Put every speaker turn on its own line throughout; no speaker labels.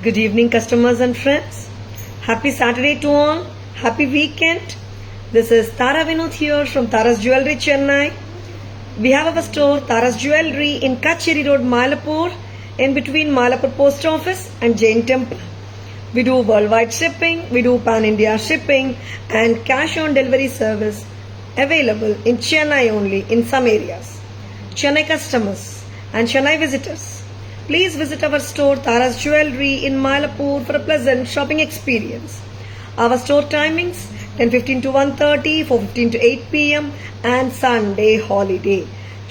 Good evening, customers and friends. Happy Saturday to all. Happy weekend. This is Tara Vinod here from Tara's Jewelry, Chennai. We have our store, Tara's Jewelry, in Kacheri Road, Mylapore, in between Mylapore Post Office and Jain Temple. We do worldwide shipping, we do pan-India shipping, and cash-on-delivery service available in Chennai only, in some areas. Chennai customers and Chennai visitors, please visit our store Tara's Jewelry in Mylapore for a pleasant shopping experience. Our store timings 10:15 to 1:30, 4:15 to 8 p.m. and Sunday holiday.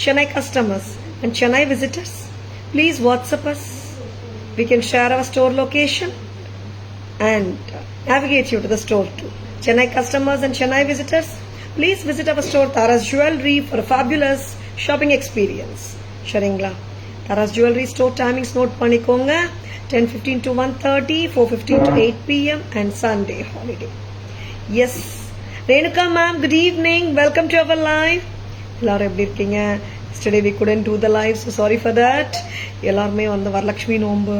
Chennai customers and Chennai visitors, please WhatsApp us. We can share our store location and navigate you to the store too. Chennai customers and Chennai visitors, please visit our store Tara's Jewelry for a fabulous shopping experience. Sharingla. Tara's Jewelry store timings note பண்ணிக்கோங்க. 10:15 to 1:30, 4:15 to 8 p.m. and Sunday holiday. Yes. Renuka ma'am, good evening. Welcome to our live. எல்லாரும் எப்படி இருக்கீங்க? Yesterday we couldn't do the live, so sorry for that. எல்லாருமே வந்து வரலட்சுமி நோன்பு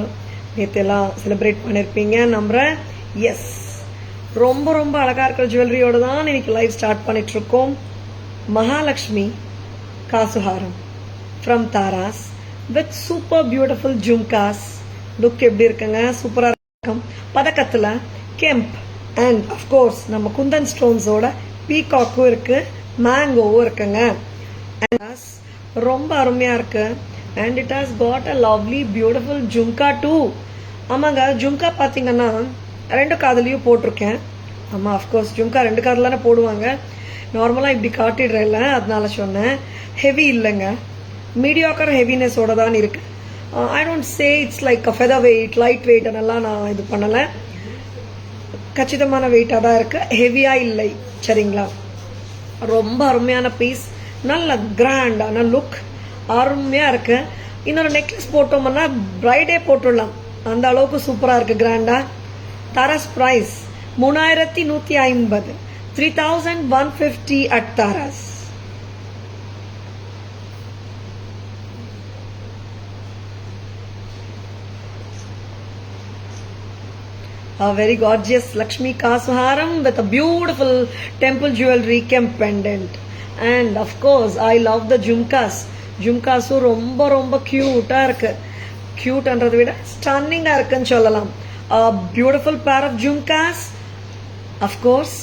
நேத்தெல்லாம் celebrate பண்ணிருப்பீங்க நம்புறேன். S, ரொம்ப ரொம்ப அழகா இருக்கிற ஜுவல்லரியோட தான் இன்னைக்கு லைவ் ஸ்டார்ட் பண்ணிட்டு இருக்கோம். மகாலட்சுமி காசுஹாரம் from Taras with super beautiful jhumkas. Look எப்படி இருக்குங்க? சூப்பரா இருக்கும். பதக்கத்துல கெம்ப் அண்ட் அஃப்கோர்ஸ் நம்ம குந்தன் ஸ்டோன்ஸோட பீகாக்கும் இருக்கு, மேங்கோவும் இருக்குங்க. ரொம்ப அருமையா இருக்கு. And it has got a lovely beautiful jhumka too. ஆமாங்க, ஜும்கா பார்த்தீங்கன்னா ரெண்டு காதலையும் போட்டிருக்கேன். ஆமாம், அஃப்கோர்ஸ் ஜும்கா ரெண்டு காதில் தானே போடுவாங்க. நார்மலாக இப்படி காட்டிடுறேன்ல, அதனால சொன்னேன். ஹெவி இல்லைங்க, மீடியாக்கர் ஹெவினஸோட தான் இருக்கு. I don't say it's like a feather weight, light weight அதெல்லாம் நான் இது பண்ணலை. கச்சிதமான வெயிட்டாக தான் இருக்கு, ஹெவியாக இல்லை. சரிங்களா? ரொம்ப அருமையான பீஸ், நல்ல கிராண்டான லுக், அருமையாக இருக்கு. இன்னொரு நெக்லஸ் போட்டோம்னா பிரைடே போட்டுடலாம், அந்த அளவுக்கு சூப்பராக இருக்கு, கிராண்டா. Taras price 3150, 3150 at Taras. A very gorgeous Lakshmi Kasuharam with a beautiful temple jewelry Kemp pendant. And of course, I love the Jumkas. Jumkas ரொம்ப ரொம்ப cute-ஆ இருக்கு. Cute-ன்றதை விட stunning-ஆ இருக்குன்னு சொல்லலாம். A beautiful pair of Jumkas, of course,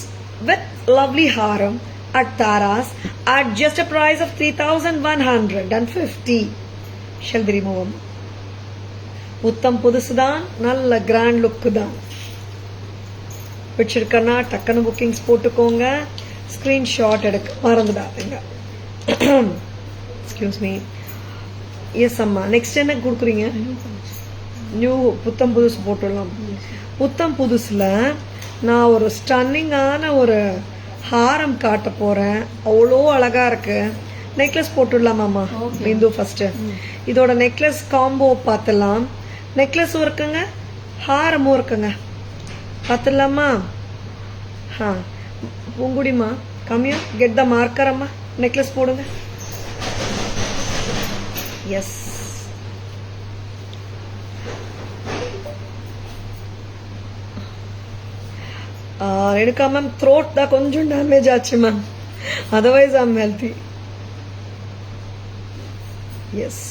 with lovely haram at Taras at just a price of 3150. Shall we remove them? புத்தம் புதுசுதான், நல்ல grand லுக்கு தான். வச்சிருக்கனா டக்குன்னு புக்கிங்ஸ் போட்டுக்கோங்க, ஸ்க்ரீன்ஷாட் எடுக்க மறந்துடாதீங்க. Excuse me. எஸ் அம்மா, நெக்ஸ்ட் என்ன கொடுக்குறீங்க? நியூ புத்தம் புதுசு போட்டுடலாம். புத்தம் புதுசில் நான் ஒரு ஸ்டன்னிங்கான ஒரு ஹாரம் காட்ட போகிறேன். அவ்வளோ அழகாக இருக்கு. நெக்லஸ் போட்டுடலாமாம்மா? இந்து ஃபஸ்ட்டு இதோட நெக்லஸ் காம்போ பார்த்துடலாம். நெக்லஸும் இருக்குங்க, ஹாரமும் இருக்குங்க. பார்த்துடலாமா? பூங்குடிமா கம்மியா கெட் த மார்க்கர் அம்மா, நெக்லஸ் போடுங்க. எஸ், ரேணுகா மேம் த்ரோட் தான் கொஞ்சம் டேமேஜ் ஆச்சு ma'am, otherwise I am healthy. Yes,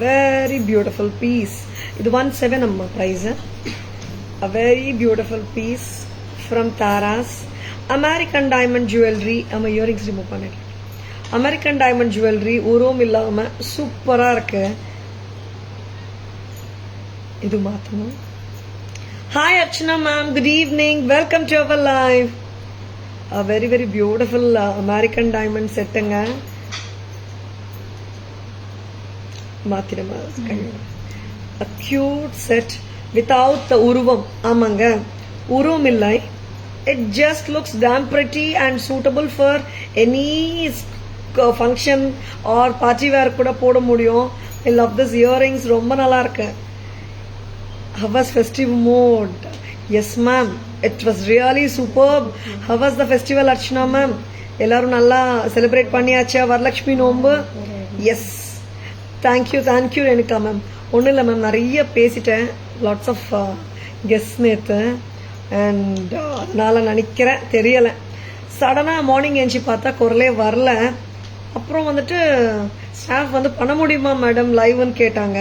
very beautiful piece. இது 17 அம்மா price. A very beautiful piece from Taras. American diamond jewelry. நம்ம இயரிங்ஸ் ரிமூவ் பண்ணிடலாம். அமெரிக்கன் டைமண்ட் ஜுவல்லரி உருவம் இல்லாம சூப்பரா இருக்கு. இது மாத்தணும். Hi Archana ma'am, good evening, welcome to our live. Very very beautiful American diamond செட்டுங்க. மாத்திரமா a cute set without the உருவம். ஆமாங்க, உருவம் இல்லை. It just looks damn pretty and suitable for any function or party wear கூட போட முடியும். I love this earrings, ரொம்ப நல்லா இருக்கு. How was festive mode? Yes ma'am, it was really superb. How was the festival Archana ma'am? எல்லாரும் நல்லா celebrate பண்ணியாச்சா Varalakshmi Nombu? Yes, thank you Renuka ma'am. ஒன்றும் இல்லை மேம், நிறைய பேசிட்டேன், லாட்ஸ் ஆஃப் கெஸ்ட் நேற்று. அண்ட் அதனால் நினைக்கிறேன், தெரியலை. சடனாக மார்னிங் எழுந்துச்சி பார்த்தா குரலே வரல. அப்புறம் வந்துட்டு ஸ்டாஃப் வந்து பண்ண முடியுமா மேடம் லைவ்னு கேட்டாங்க.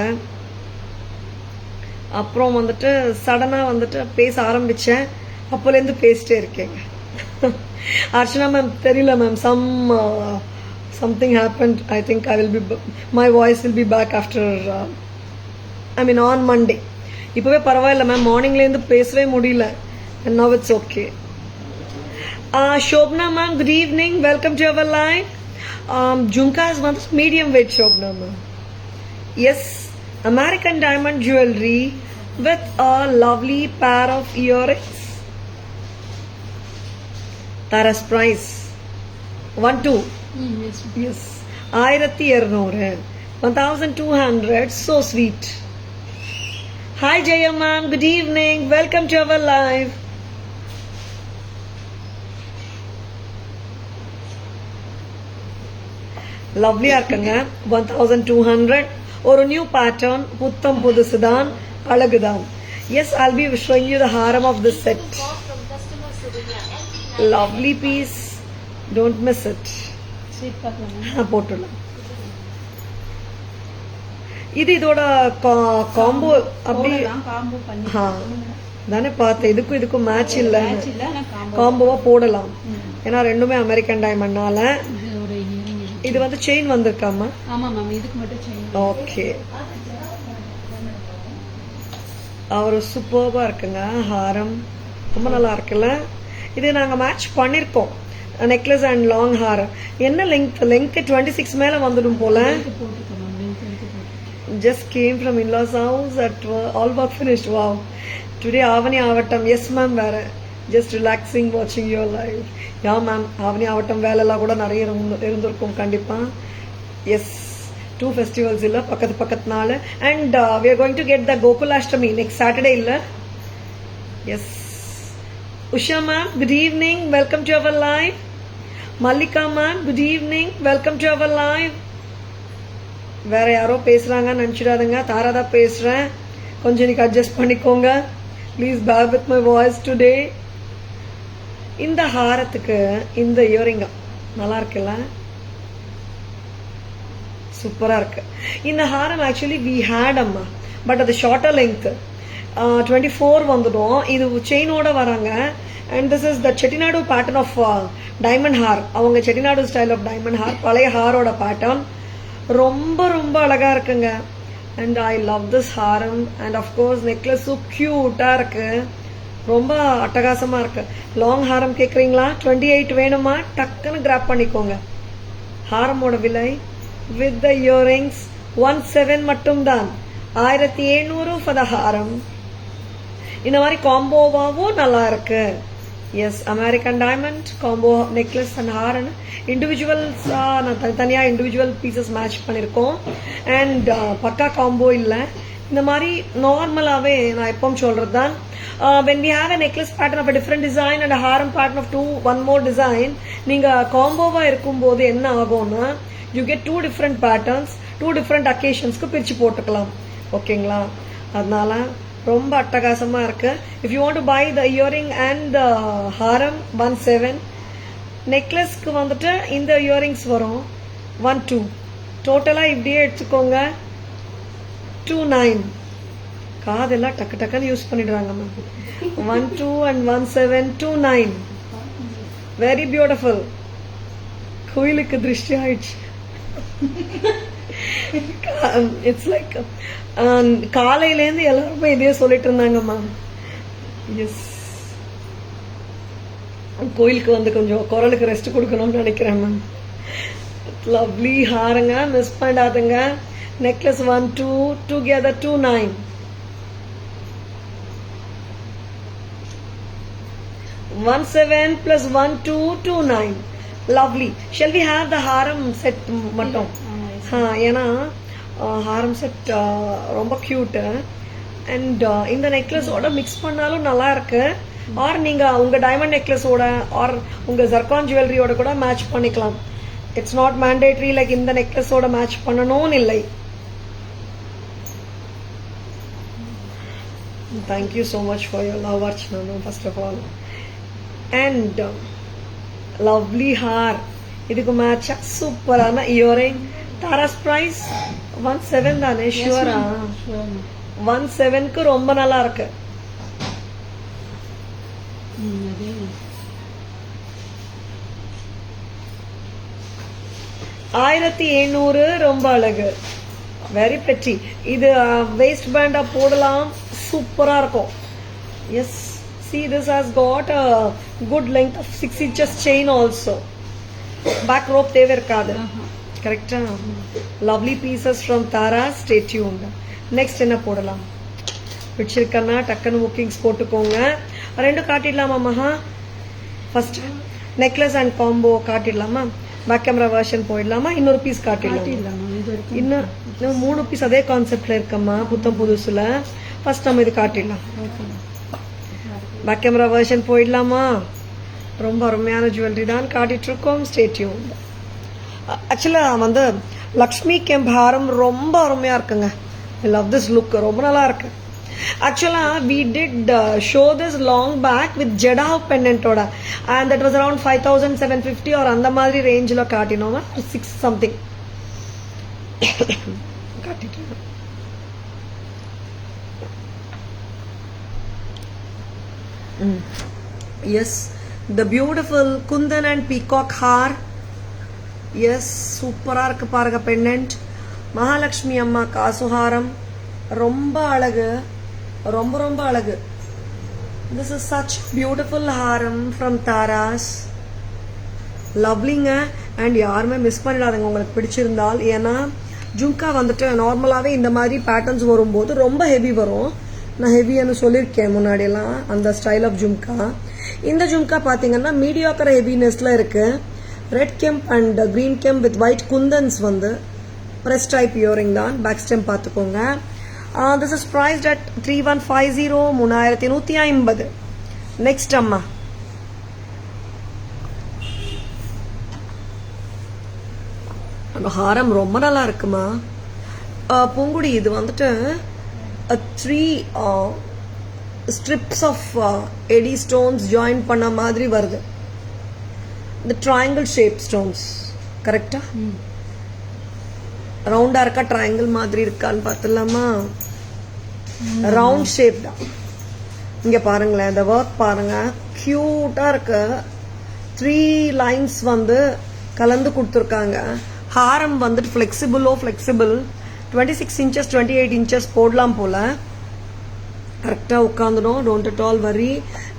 அப்புறம் வந்துட்டு சடனாக வந்துட்டு பேச ஆரம்பித்தேன். அப்போலேருந்து பேசிட்டே இருக்கேங்க. அர்ச்சனா மேம் தெரியல ma'am, something happened. I think my voice will be back after on Monday. இப்போவே பரவாயில்ல மேம், மார்னிங்லேருந்து பேசவே முடியல. And now it's okay. Shobna ma'am, good evening. Welcome to our live. Jhumkas was medium weight, Shobna ma'am. Yes, American diamond jewelry with a lovely pair of earrings. Tara's price 1,200. Yes. 1200. 1200. So sweet. Hi Jaya ma'am, good evening. Welcome to our live. Lovely இருக்குங்க. 1200. ஒரு new pattern, புத்தம் புதுசுதான், அழகுதான். Yes, I'll be showing you the haram of this set. Lovely piece. Don't miss it. போட்டுடலாம். இது இதோட combo அப்படி தானே பார்த்தேன். இதுக்கும் மேட்ச் இல்லை, காம்போவா போடலாம். ஏன்னா ரெண்டுமே அமெரிக்கன் டைமண்ட்னால. இது வந்து செயின் வந்திருக்காமா? ஓகே, ஒரு சூப்பர்பா இருக்குங்க ஹாரம், ரொம்ப நல்லா இருக்குல்ல. இது நாங்கள் மேட்ச் பண்ணியிருக்கோம், நெக்லஸ் அண்ட் லாங் ஹாரம். என்ன லெங்க் 26 மேலே வந்துடும் போல. Just came from in-laws house at all work finished. Wow. Today Avani Avatam. Yes ma'am, வேற just relaxing watching your live. Yeah ma'am, Avani Avatam வேலைலாம் கூட நிறைய இருந்திருக்கும் கண்டிப்பா. Yes, 2 festivals இல்ல பக்கத்துனால. And we are going to get the Gokulashtami next Saturday இல்ல. Yes. Usha ma'am, good evening. Welcome to our live. Mallika ma'am, good evening. Welcome to our live. வேற யாரோ பேசுறாங்க நினச்சிடாதுங்க, தாரா தான் பேசுகிறேன். கொஞ்சம் எனக்கு அட்ஜஸ்ட் பண்ணிக்கோங்க please. Bear with my voice today. இந்த ஹாரத்துக்கு இந்த இயரிங்க நல்லா இருக்குல்ல, சூப்பராக இருக்கு. இந்த ஹாரம் ஆக்சுவலி வி ஹேட் அம்மா, பட் அது ஷார்ட்டர் லெங்க் 24 வந்துடும். இது செயினோட வராங்க. And this is the Chettinad pattern of diamond haar. அவங்க Chettinad style of diamond haar, பழைய ஹாரோட பேட்டர்ன். ரொம்ப ரொம்ப அழகா இருக்குங்க. And I love this haram. And of course necklace so க்யூட்டாக இருக்கு, ரொம்ப அட்டகாசமாக இருக்கு. லாங் ஹாரம் கேட்குறீங்களா? 28 வேணுமா? டக்குன்னு கிராப் பண்ணிக்கோங்க. ஹாரமோட விலை வித் த இயரிங்ஸ் 17 மட்டும்தான். 1700 ஃபார் த ஹாரம். இந்த மாதிரி காம்போவாவும் நல்லா இருக்கு. Yes, American diamond combo necklace and haram இண்டிவிஜுவல்ஸாக நான் தனித்தனியாக இண்டிவிஜுவல் பீசஸ் மேட்ச் பண்ணியிருக்கோம். அண்ட் பக்கா காம்போ இல்லை, இந்த மாதிரி நார்மலாகவே நான் எப்பவும் சொல்கிறது தான். when we have a necklace pattern of a different design and a harem pattern of one more design, நீங்கள் காம்போவாக இருக்கும்போது என்ன ஆகும்னா you get 2 different patterns, 2 different occasions-க்கு பிரித்து போட்டுக்கலாம். ஓகேங்களா? அதனால ரொம்ப அட்டகாசமாக இருக்கு. If you want to buy the earring and the haaram 17, நெக்லஸ்க்கு வந்துட்டு இந்த இயரிங்ஸ் வரும் 12, டோட்டலாக இப்படியே எடுத்துக்கோங்க 29. காதெல்லாம் டக்கு டக்குன்னு யூஸ் பண்ணிடுறாங்க மேம். 12 and 17, 29. Very beautiful. கோயிலுக்கு திருஷ்டி ஆயிடுச்சு. இட்ஸ் லைக் காலையிலேருந்து எல்லாருமே இதே சொல்லிட்டு இருந்தாங்க மேம். எஸ், கோயிலுக்கு வந்து கொஞ்சம் குரலுக்கு ரெஸ்ட் கொடுக்கணும்னு நினைக்கிறேன் மேம். லவ்லி ஹாருங்க, மிஸ் பண்ணாதுங்க. Necklace 1, 2 together 29. One 7 plus 1 2 29. Lovely. Shall we have the harem set மட்டும்? ஏன்னா ஹாரம் செட் ரொம்ப க்யூட்டு. அண்ட் இந்த நெக்லஸோட மிக்ஸ் பண்ணாலும் நல்லா இருக்கு. ஆர் நீங்கள் உங்கள் டைமண்ட் நெக்லஸோட ஆர் உங்கள் ஜர்கான் ஜுவல்லரியோட கூட மேட்ச் பண்ணிக்கலாம். இட்ஸ் நாட் மேண்டேட்ரி லைக் இந்த நெக்லஸோட மேட்ச் பண்ணணும்னு இல்லை. Thank you so much for your love, Archana, no, first of all. And lovely hair. இதுக்கு மேட்சா சூப்பரான இயரிங். தாராஸ் பிரைஸ் 17 தானே? ஷுவரா? 17க்கு ரொம்ப நல்லா இருக்கு. $1700 ரொம்ப அழகு. வெரி பெட்டி. இது வேஸ்ட் பேண்டா போடலாம், சூப்பரா இருக்கும். Yes, see this has got a good length of 6 inches chain also. Back rope தேவை இருக்காது. Correct? Lovely pieces from Tara. Stay tuned. Next என்ன போடலாம்? பிடிச்சிருக்கன்னா டக்குன்னு புக்கிங்ஸ் போட்டுக்கோங்க. ரெண்டும் காட்டிடலாமா Maha? First necklace and combo காட்டிடலாமா? பேக் கேமரா வெர்ஷன் போயிடலாமா? இன்னொரு பீஸ் காட்டிடலாம். இன்னும் 3 பீஸ் அதே கான்செப்ட்ல இருக்கம்மா, புத்தம் புதுசுல. ஃபர்ஸ்ட் நம்ம இது காட்டிடலாம். பேக் கேமரா வெர்ஷன் போயிடலாமா? ரொம்ப அருமையான ஜுவல்லரி தான் காட்டிட்டு இருக்கோம். Stay tuned. ஆக்சுவலாக வந்து லக்ஷ்மி கெம்ப் ஹாரம் ரொம்ப அருமையா இருக்குங்க. I love this look. ரொம்ப நல்லா இருக்கு. ஆக்சுவலாக we did show this long back with jada பெண்டன்ட்டோட, and that was around 5750 or அந்த மாதிரி ரேஞ்சில் காட்டினோமா, 6 சம்திங் காட்டிட்டு. Yes, the beautiful Kundan and peacock hair. Yes, சூப்பரா இருக்கு பாருங்க பெண்டன்ட். மகாலட்சுமி அம்மா காசுஹாரம் ரொம்ப அழகு, ரொம்ப ரொம்ப அழகு. This is such beautiful haram from Taras. லவ்லிங்க. அண்ட் யாருமே மிஸ் பண்ணிடாதுங்க உங்களுக்கு பிடிச்சிருந்தால். ஏன்னா ஜும்கா வந்துட்டு நார்மலாகவே இந்த மாதிரி பேட்டர்ன்ஸ் வரும்போது ரொம்ப ஹெவி வரும். நான் ஹெவின்னு சொல்லியிருக்கேன் முன்னாடியெல்லாம் அந்த ஸ்டைல் ஆஃப் ஜும்கா. இந்த ஜும்கா பார்த்தீங்கன்னா மீடியாக்கர் ஹெவினஸ்ல இருக்கு. Red kemp and green kemp with white kundans வந்து பிரஸ் டைப் இயரிங் தான். பேக் ஸ்டெம் பார்த்துக்கோங்க. This is priced at 3150, 3150. Next அம்மா அந்த ஹாரம் ரொம்ப நல்லா இருக்குமா பூங்குடி. இது வந்துட்டு 3 strips of AD stones join பண்ண மாதிரி வருது. இந்த ட்ரையாங்கிள் ஷேப் ஸ்டோன்ஸ் கரெக்டா? ரவுண்டா இருக்கா ட்ரையாங்கிள் மாதிரி இருக்கான்னு பார்த்துலாமா? ரவுண்ட் ஷேப் தான். இங்க பாருங்களேன், இந்த ஒர்க் பாருங்க, கியூட்டா இருக்கு. 3 லைன்ஸ் வந்து கலந்து கொடுத்துருக்காங்க. ஹாரம் வந்துட்டு ஃபிளெக்சிபிள் 26 inches 28 inches போடலாம் போல. கரெக்டா உட்காந்துடும். டோன்ட் அட் ஆல் வரி.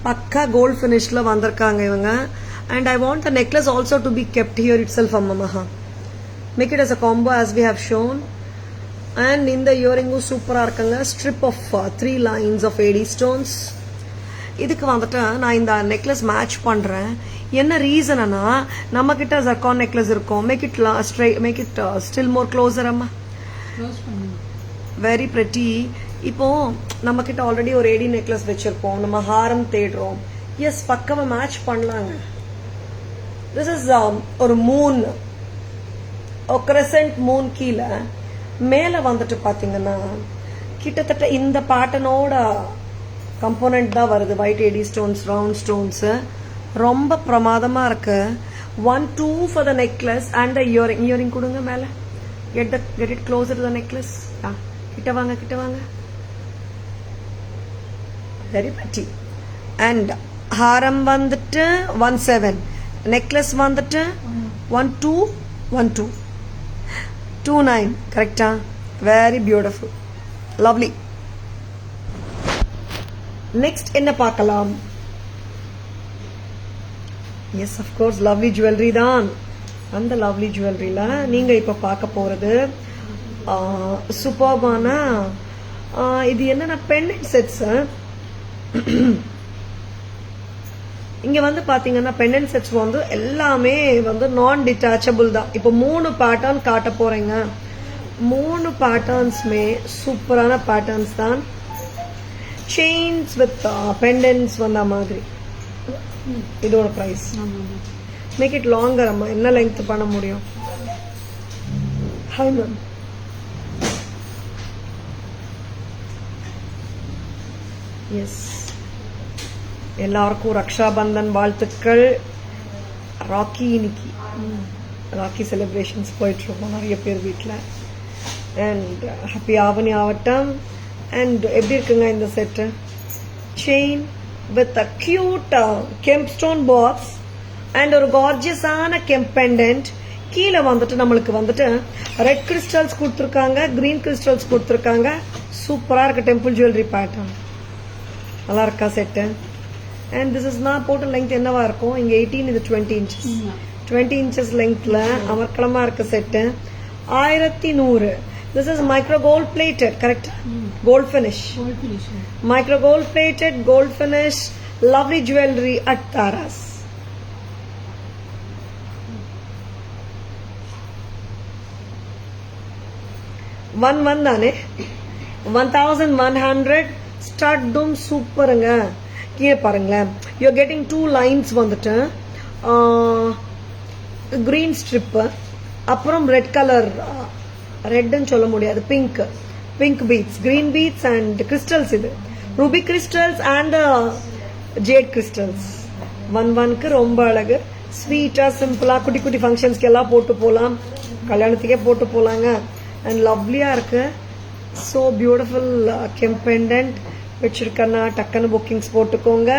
பக்கா கோல்ட் ஃபினிஷ்ல வந்திருக்காங்க இவங்க. And I want the necklace also to be kept here itself. அம்மா make it as a combo as we have shown. And இந்த இயரிங்கும் சூப்பரா இருக்குங்க. Strip of 3 lines of AD stones. இதுக்கு வந்துட்டு நான் இந்த நெக்லஸ் மேட்ச் பண்றேன். என்ன ரீசன்னா, நம்ம கிட்ட ஜர்கான் நெக்லஸ் இருக்கும். Make it still more closer அம்மா. Very pretty. இப்போ நம்ம கிட்ட ஆல்ரெடி ஒரு எடி நெக்லஸ் வச்சிருக்கோம், நம்ம ஹாரம் தேடுறோம். எஸ், பக்கமா மேட்ச் பண்ணலாங்க. திஸ் இஸ் ஒரு மூன், கிரசன்ட் மூன். கீழே மேல வந்துட்டு பாத்தீங்கன்னா கிட்டத்தட்ட இந்த பேட்டர்னோட கம்போனன்ட் தான் வருது. White AD stones, round stones. ரொம்ப பிரமாதமா இருக்கு. 1-2 for the necklace and the earring. Earring கொடுங்க மேல. Get it closer to the necklace. கிட்ட வாங்க. Very pretty. And ஹாரம் வந்துட்டு 17, நெக்லஸ் வந்துட்டு 12 29. கரெக்டா? Very beautiful, lovely. நெக்ஸ்ட் என்ன பார்க்கலாம்? எஸ், அஃப்கோர்ஸ் லவ்லி ஜுவல்லரி தான். அந்த லவ்லி ஜுவல்லரியில நீங்க இப்ப பார்க்க போறது சூப்பர்பான இது என்னன்னா பெண்டன்ட் செட்ஸ். இங்க வந்து பாத்தீங்கன்னா பெண்டன்ட் செட்ஸ் வந்து எல்லாமே வந்து நான் டிட்டாச்சபிள் தான். இப்போ 3 பேட்டர்ன் காட்ட போறேங்க. 3 பேட்டர்ன்ஸ்மே சூப்பரான பேட்டர்ன்ஸ் தான். செயின்ஸ் வித் பெண்டன்ட்ஸ் வந்த மாதிரி. இதோட பிரைஸ் மேக் இட் லாங்கர் அம்மா. என்ன லெங்த் பண்ண முடியும்? Hi ma'am. எஸ், எல்லாருக்கும் ரக்ஷாபந்தன் வாழ்த்துக்கள். ராக்கி இன்னைக்கு ராக்கி செலிப்ரேஷன்ஸ் போயிட்டுருக்கோம் நிறைய பேர் வீட்டில். And happy Avani Avittam. And எப்படி இருக்குங்க இந்த set? Chain with a cute kemp stone box and ஒரு கார்ஜியஸான கெம்ப் பெண்டன்ட். கீழே வந்துட்டு நம்மளுக்கு வந்துட்டு ரெட் கிறிஸ்டல்ஸ் கொடுத்துருக்காங்க, கிரீன் கிறிஸ்டல்ஸ் கொடுத்துருக்காங்க. சூப்பராக இருக்கு டெம்பிள் ஜுவல்லரி பேட்டர்ன். நல்லா இருக்கா செட்டு? அண்ட் திஸ் இஸ் நான் போட்ட லெங்க் என்னவா இருக்கும்? இங்கே 18, இது 20 inches. 20 inches லெங்க்ல அமர்க்கலமா இருக்க set 1100. This is micro gold plated, correct? Gold finish, micro gold plated, gold finish, lovely jewellery at Taras. One தானே? 1100 ஸ்டட்டும் சூப்பருங்க. கீழே பாருங்களேன், யூ கெட்டிங் 2 lines வந்துட்டு கிரீன் ஸ்ட்ரிப்பு, அப்புறம் ரெட் கலர், ரெட்னு சொல்ல முடியாது, pink beads, green beads and crystals. இது ruby crystals and jade crystals. ஒன்க்கு ரொம்ப அழகு. ஸ்வீட்டா சிம்பிளா குட்டி குட்டி ஃபங்க்ஷன்ஸ்க்கு எல்லாம் போட்டு போகலாம், கல்யாணத்துக்கே போட்டு போகலாங்க. அண்ட் லவ்லியா இருக்கு. ஸோ பியூட்டிஃபுல் கெம்ப் பெண்டன்ட் வச்சிருக்கேன்னா டக்குன்னு புக்கிங்ஸ் போட்டுக்கோங்க.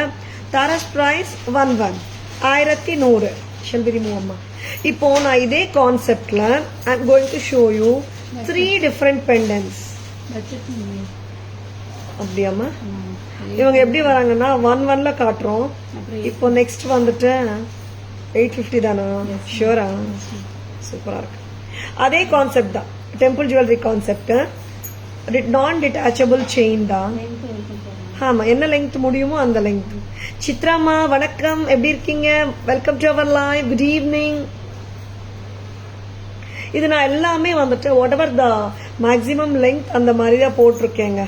Taras price 1100. Shall we remove அம்மா? இப்போ நான் இதே கான்செப்ட்ல I am going to show you 3 different pendants. அப்படியாம்மா? இவங்க எப்படி வராங்கன்னா 11ல காட்டுறோம். இப்போ நெக்ஸ்ட் வந்துட்டு 850 தானா? ஷியூரா? சூப்பரா இருக்கு. அதே கான்செப்ட் தான், டெம்பிள் ஜுவல்லரி கான்செப்ட். நான் டிட்டாச்சபிள் செயின் தான். ஆமா, என்ன லெங்த் முடியுமோ அந்த லெங்த். சித்ராமா வணக்கம், எப்படி இருக்கீங்க? Welcome to our live. Good evening. இது நான் எல்லாமே வந்துட்டு whatever the maximum length அந்த மாதிரி தான் போட்டிருக்கேங்க.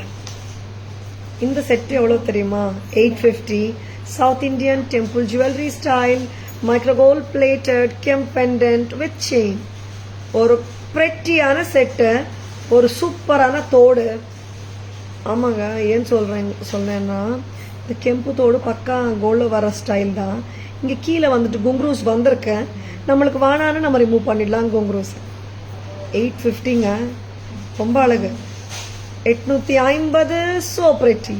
இந்த செட் எவ்வளவு தெரியுமா? 850. South Indian temple jewellery style, micro gold plated kemp pendant with chain. ஒரு பிரெட்டியான செட்டு, ஒரு சூப்பரான தோடு. ஆமாங்க, ஏன் சொல்றேன்னா இந்த கெம்பு தோடு பக்கா கோல்டு வர ஸ்டைல் தான். இங்க கீழே வந்துட்டு குங்க்ரூஸ் வந்திருக்கு. நம்மளுக்கு வேணான்னு நம்ம ரிமூவ் பண்ணிடலாம் குங்க்ரூஸ். 850ங்க, ரொம்ப அழகு. 850. So pretty.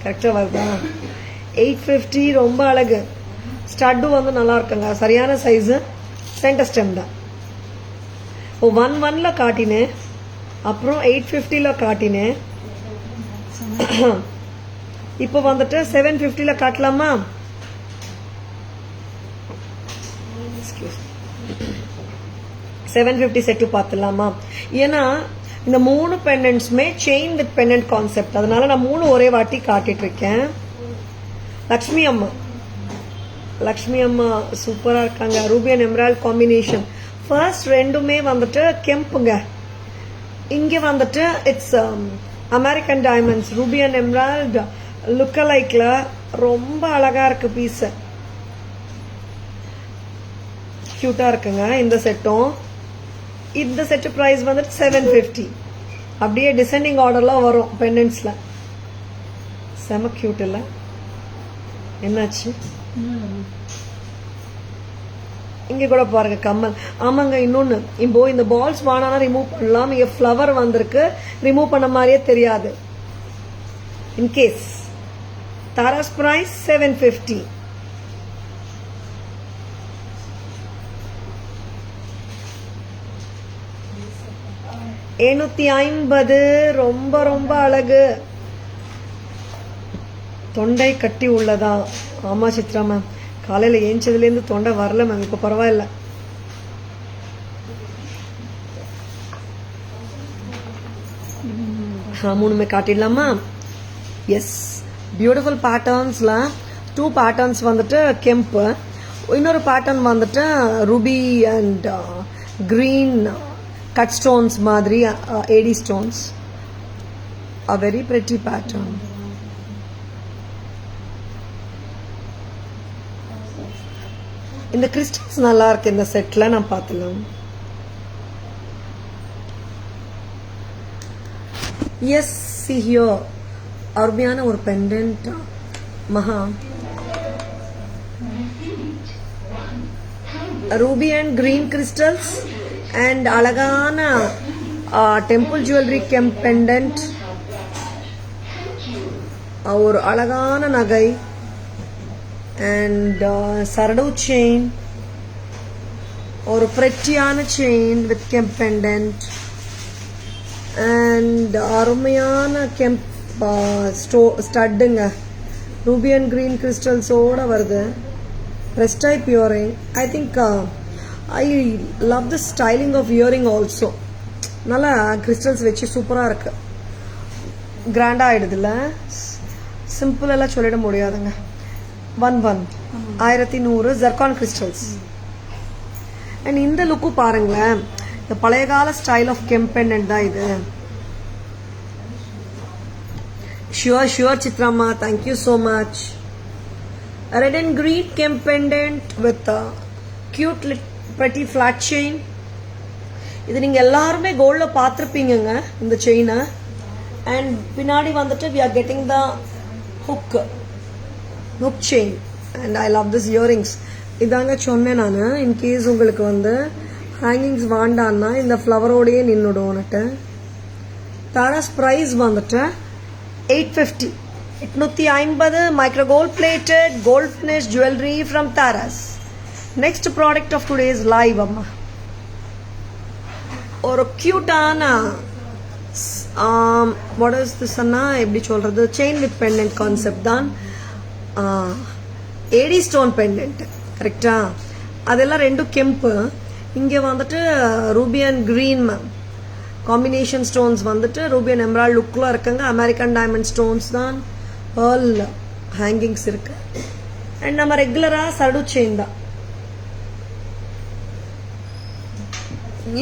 கரெக்டா வருதா? 850 ரொம்ப அழகு. ஸ்டட்டும் வந்து நல்லா இருக்குங்க, சரியான சைஸு. சென்டர் ஸ்டெம் தான். இப்போ 11ல காட்டினேன், அப்புறம் 850ல காட்டினேன். இப்போ வந்துட்டு 750ல காட்டலாமா? 750 செட்டு பார்த்துலாமா? ஏன்னா இந்த 3 பெண்டன்ட்ஸுமே செயின் வித் பெண்டன்ட் கான்செப்ட், அதனால நான் 3 ஒரே வாட்டி காட்டிட்டு இருக்கேன். லக்ஷ்மி அம்மா சூப்பரா இருக்காங்க. Ruby and emerald combination. First ரெண்டுமே வந்துட்டு கெம்புங்க. இங்க வந்துட்டு it's American diamonds. Ruby and emerald look அலைக்ல ரொம்ப அழகா இருக்கு பீஸ். கியூட்டா இருக்குங்க இந்த செட்டும். இந்த செட்டு பிரைஸ் வந்துட்டு 750. அப்படியே டிசெண்டிங் ஆர்டர்லாம் வரும் பெண்டன்ட்ஸ்ல. செம கியூட் இல்ல? என்னாச்சு? இங்க கூட பாருங்க கம்மல். ஆமாங்க, இன்னொன்னு, இப்போ இந்த பால்ஸ் வானானா ரிமூவ் பண்ணலாம். இங்க ஃப்ளவர் வந்திருக்கு, ரிமூவ் பண்ண மாதிரியே தெரியாது. In case Taras price 750. $750. ரொம்ப ரொம்ப அழகு. தொண்டை கட்டி உள்ளதா? ஆமா சித்ரா மேம், காலையில ஏஞ்சதுல இருந்து தொண்டை வரல மேம், இப்ப பரவாயில்ல. மூணுமே காட்டிடலாமா? எஸ், பியூட்டிஃபுல் பேட்டர்ன்ஸ்ல 2 பேட்டர்ன்ஸ் வந்துட்டு கெம்பு, இன்னொரு பேட்டர்ன் வந்துட்டு ruby and green cut stones மாதிரி, AD stones. a very pretty pattern. இந்த கிறிஸ்டல்ஸ் நல்லா இருக்கு இந்த செட்ல. நான் பார்த்துலாம். எஸ் சி ஹியர், அருமையான ஒரு பெண்டன்ட் மகா. Ruby and green crystals and அழகான டெம்பிள் ஜுவல்லரி கெம்ப் பெண்டன்ட், ஒரு அழகான நகை அண்ட் சரடு செயின், ஒரு பிரெட்டியான chain with kemp pendant and அருமையான கெம்ப் ஸ்டட்டுங்க. ரூபி அண்ட் கிரீன் கிறிஸ்டல்ஸோட வருது. Press type earring. I think I love the styling of earring also. நல்லா கிறிஸ்டல்ஸ் வச்சு சூப்பராக இருக்கு. கிராண்டாக ஆகிடுதுல்ல, சிம்பிள் எல்லாம் சொல்லிட முடியாதுங்க. 1100 ஜர்கான் கிறிஸ்டல்ஸ். அண்ட் இந்த லுக்கு பாருங்களேன், இந்த பழைய கால ஸ்டைல் ஆஃப் கெம்பெண்டன்ட் தான் இது. ஷுவர் சித்ராமா, thank you so much. Red and green kemp pendant with a cute pretty flat chain. இது நீங்க எல்லாருமே கோல்ட்ல பார்த்திருப்பீங்கங்க இந்த செயினை. அண்ட் பின்னாடி வந்துட்டு we are getting the hook chain and I love this earrings. இதாங்க சொன்னேன் நான், இன்கேஸ் உங்களுக்கு வந்து ஹேங்கிங்ஸ் வாண்டான்னா இந்த ஃப்ளவரோடையே நின்றுடுவோன்னுட்டு. தாராஸ் ப்ரைஸ் வந்துட்டு 850. 850 micro gold plated gold finish jewelry from Taras. Next product of today's live amma, or a cute ana what is this anna eppadi solradhu, chain with pendant concept தான். AD stone pendant correct ah, adella rendu kemp. இங்க வந்துட்டு ruby and green combination stones வந்துட்டு ruby and emerald lookல இருக்குங்க. American diamond stones தான். All hangings இருக்கு. And நம்ம ரெகுலரா சரடு செயின் தான்.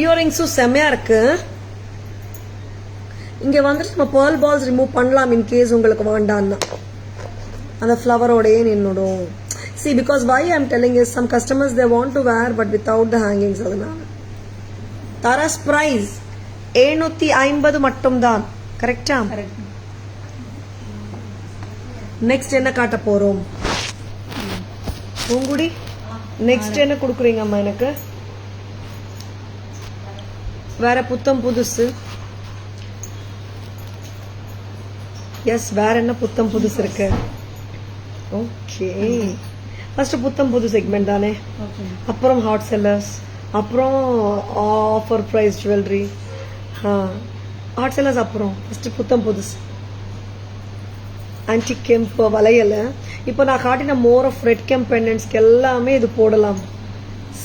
இயரிங்ஸும் செம்மையா இருக்கு. இங்க வந்துட்டு நம்ம பேர்ல் பால்ஸ் ரிமூவ் பண்ணலாம் இன்கேஸ் உங்களுக்கு வேண்டான்னா. அந்த ஃப்ளவரோடையே நின்னுடும். See, because why I'm telling is some customers they want to wear but without the hangings. அதனால தாராஸ் பிரைஸ் 750 மட்டும் தான். கரெக்டா? நெக்ஸ்ட் என்ன காட்ட போறோம் பூங்குடி? நெக்ஸ்ட் என்ன கொடுக்குறீங்க அம்மா எனக்கு? வேற புத்தம் புதுசு? எஸ், வேற என்ன புத்தம் புதுசு இருக்கு? ஓகே, ஃபர்ஸ்ட் புத்தம் புது செக்மெண்ட் தானே, அப்புறம் ஹாட் செல்லர்ஸ், அப்புறம் offer price jewellery. Hot sellers அப்புறம் ஃபர்ஸ்ட் புத்தம் புதுசு. ஆன்டிக் கெம்ப் வளையல். இப்போ நான் காட்டின மோர் ஆஃப் ரெட் கெம்ப் பெண்டன்ட்ஸ்க்கு எல்லாமே இது போடலாம்.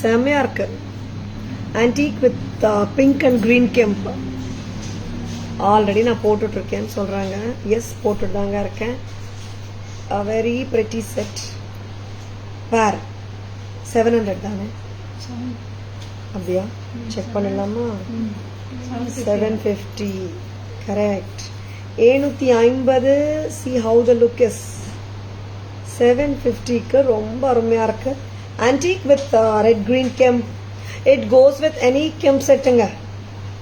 செம்மையா இருக்கு. Antique with pink and green kemp already நான் போட்டுட்டு இருக்கேன்னு சொல்றாங்க. எஸ், போட்டுட்டு தாங்க இருக்கேன். Very pretty set. வேர் 700 தானே? அப்படியா? செக் பண்ணலாமா? 750 correct. 750. see how the look is. 750க்கு ரொம்ப அருமையா இருக்கு. antique with red green kemp. it goes with any kemp செட்டுங்க.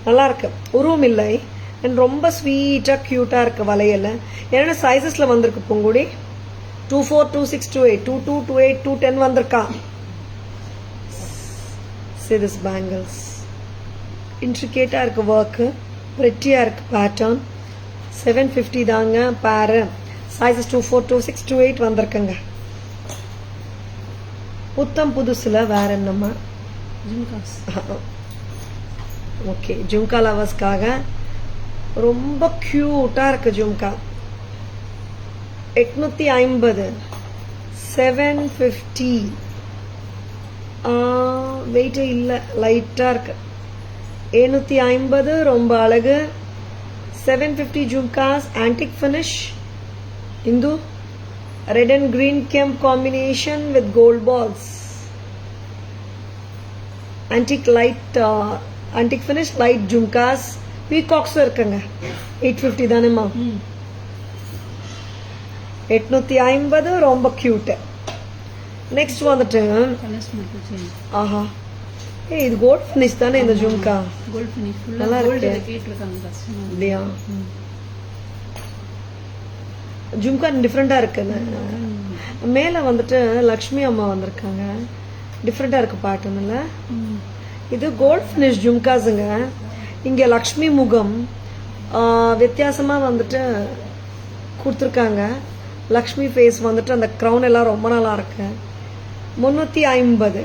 நல்லா இருக்கு, உருவம் இல்லை. அண்ட் ரொம்ப ஸ்வீட்டா கியூட்டா இருக்கு வளையல். என்னென்ன சைசஸ்ல வந்திருக்கு பூங்குடி? 24, 26, 28, 22, 28, 210 வந்திருக்கா. see this bangles, intricate இருக்கு ஒர்க், பிரிட்டியா இருக்கு பேட்டர்ன். 750 தாங்க பேரு. சைஸஸ் 24, 26, 28 வந்திருக்குங்க. புத்தம் புதுசுல வேற என்னம்மா? ஓகே, ஜும்கா லவர்ஸ்க்காக ரொம்ப கியூட்டா இருக்கு ஜும்கா. 850. 750 வெயிட் இல்ல, லைட்டா இருக்கு. 750 ரொம்ப அழகு. 750 jhumkas, antique finish, Hindu, red and green kemp combination with gold balls. Antique light, antique finish, light jhumkas, peacocks இருக்குங்க. 850 தானேம்மா? 850 ரொம்ப கியூட். நெக்ஸ்ட் வந்துட்டு ஆஹா, இது கோல்ட் ஃபினிஷ் தானே இந்த ஜும்கா?
கோல்ட் ஃபினிஷ்
நல்லா இருக்கு.
கேட்டிருக்காங்க கஸ்டமர்.
இல்லையா? ஜும்கா டிஃப்ரெண்டா இருக்குன்னு. மேல வந்துட்டு லக்ஷ்மி அம்மா வந்திருக்காங்க, டிஃப்ரெண்டா இருக்கு பாட்டுன்னு. இது கோல்ட் ஃபினிஷ் ஜும்காஸுங்க. இங்க லக்ஷ்மி முகம் வித்தியாசமா வந்துட்டு கொடுத்துருக்காங்க. லக்ஷ்மி ஃபேஸ் வந்துட்டு அந்த க்ரௌன் எல்லாம் ரொம்ப நல்லா இருக்கு. 350,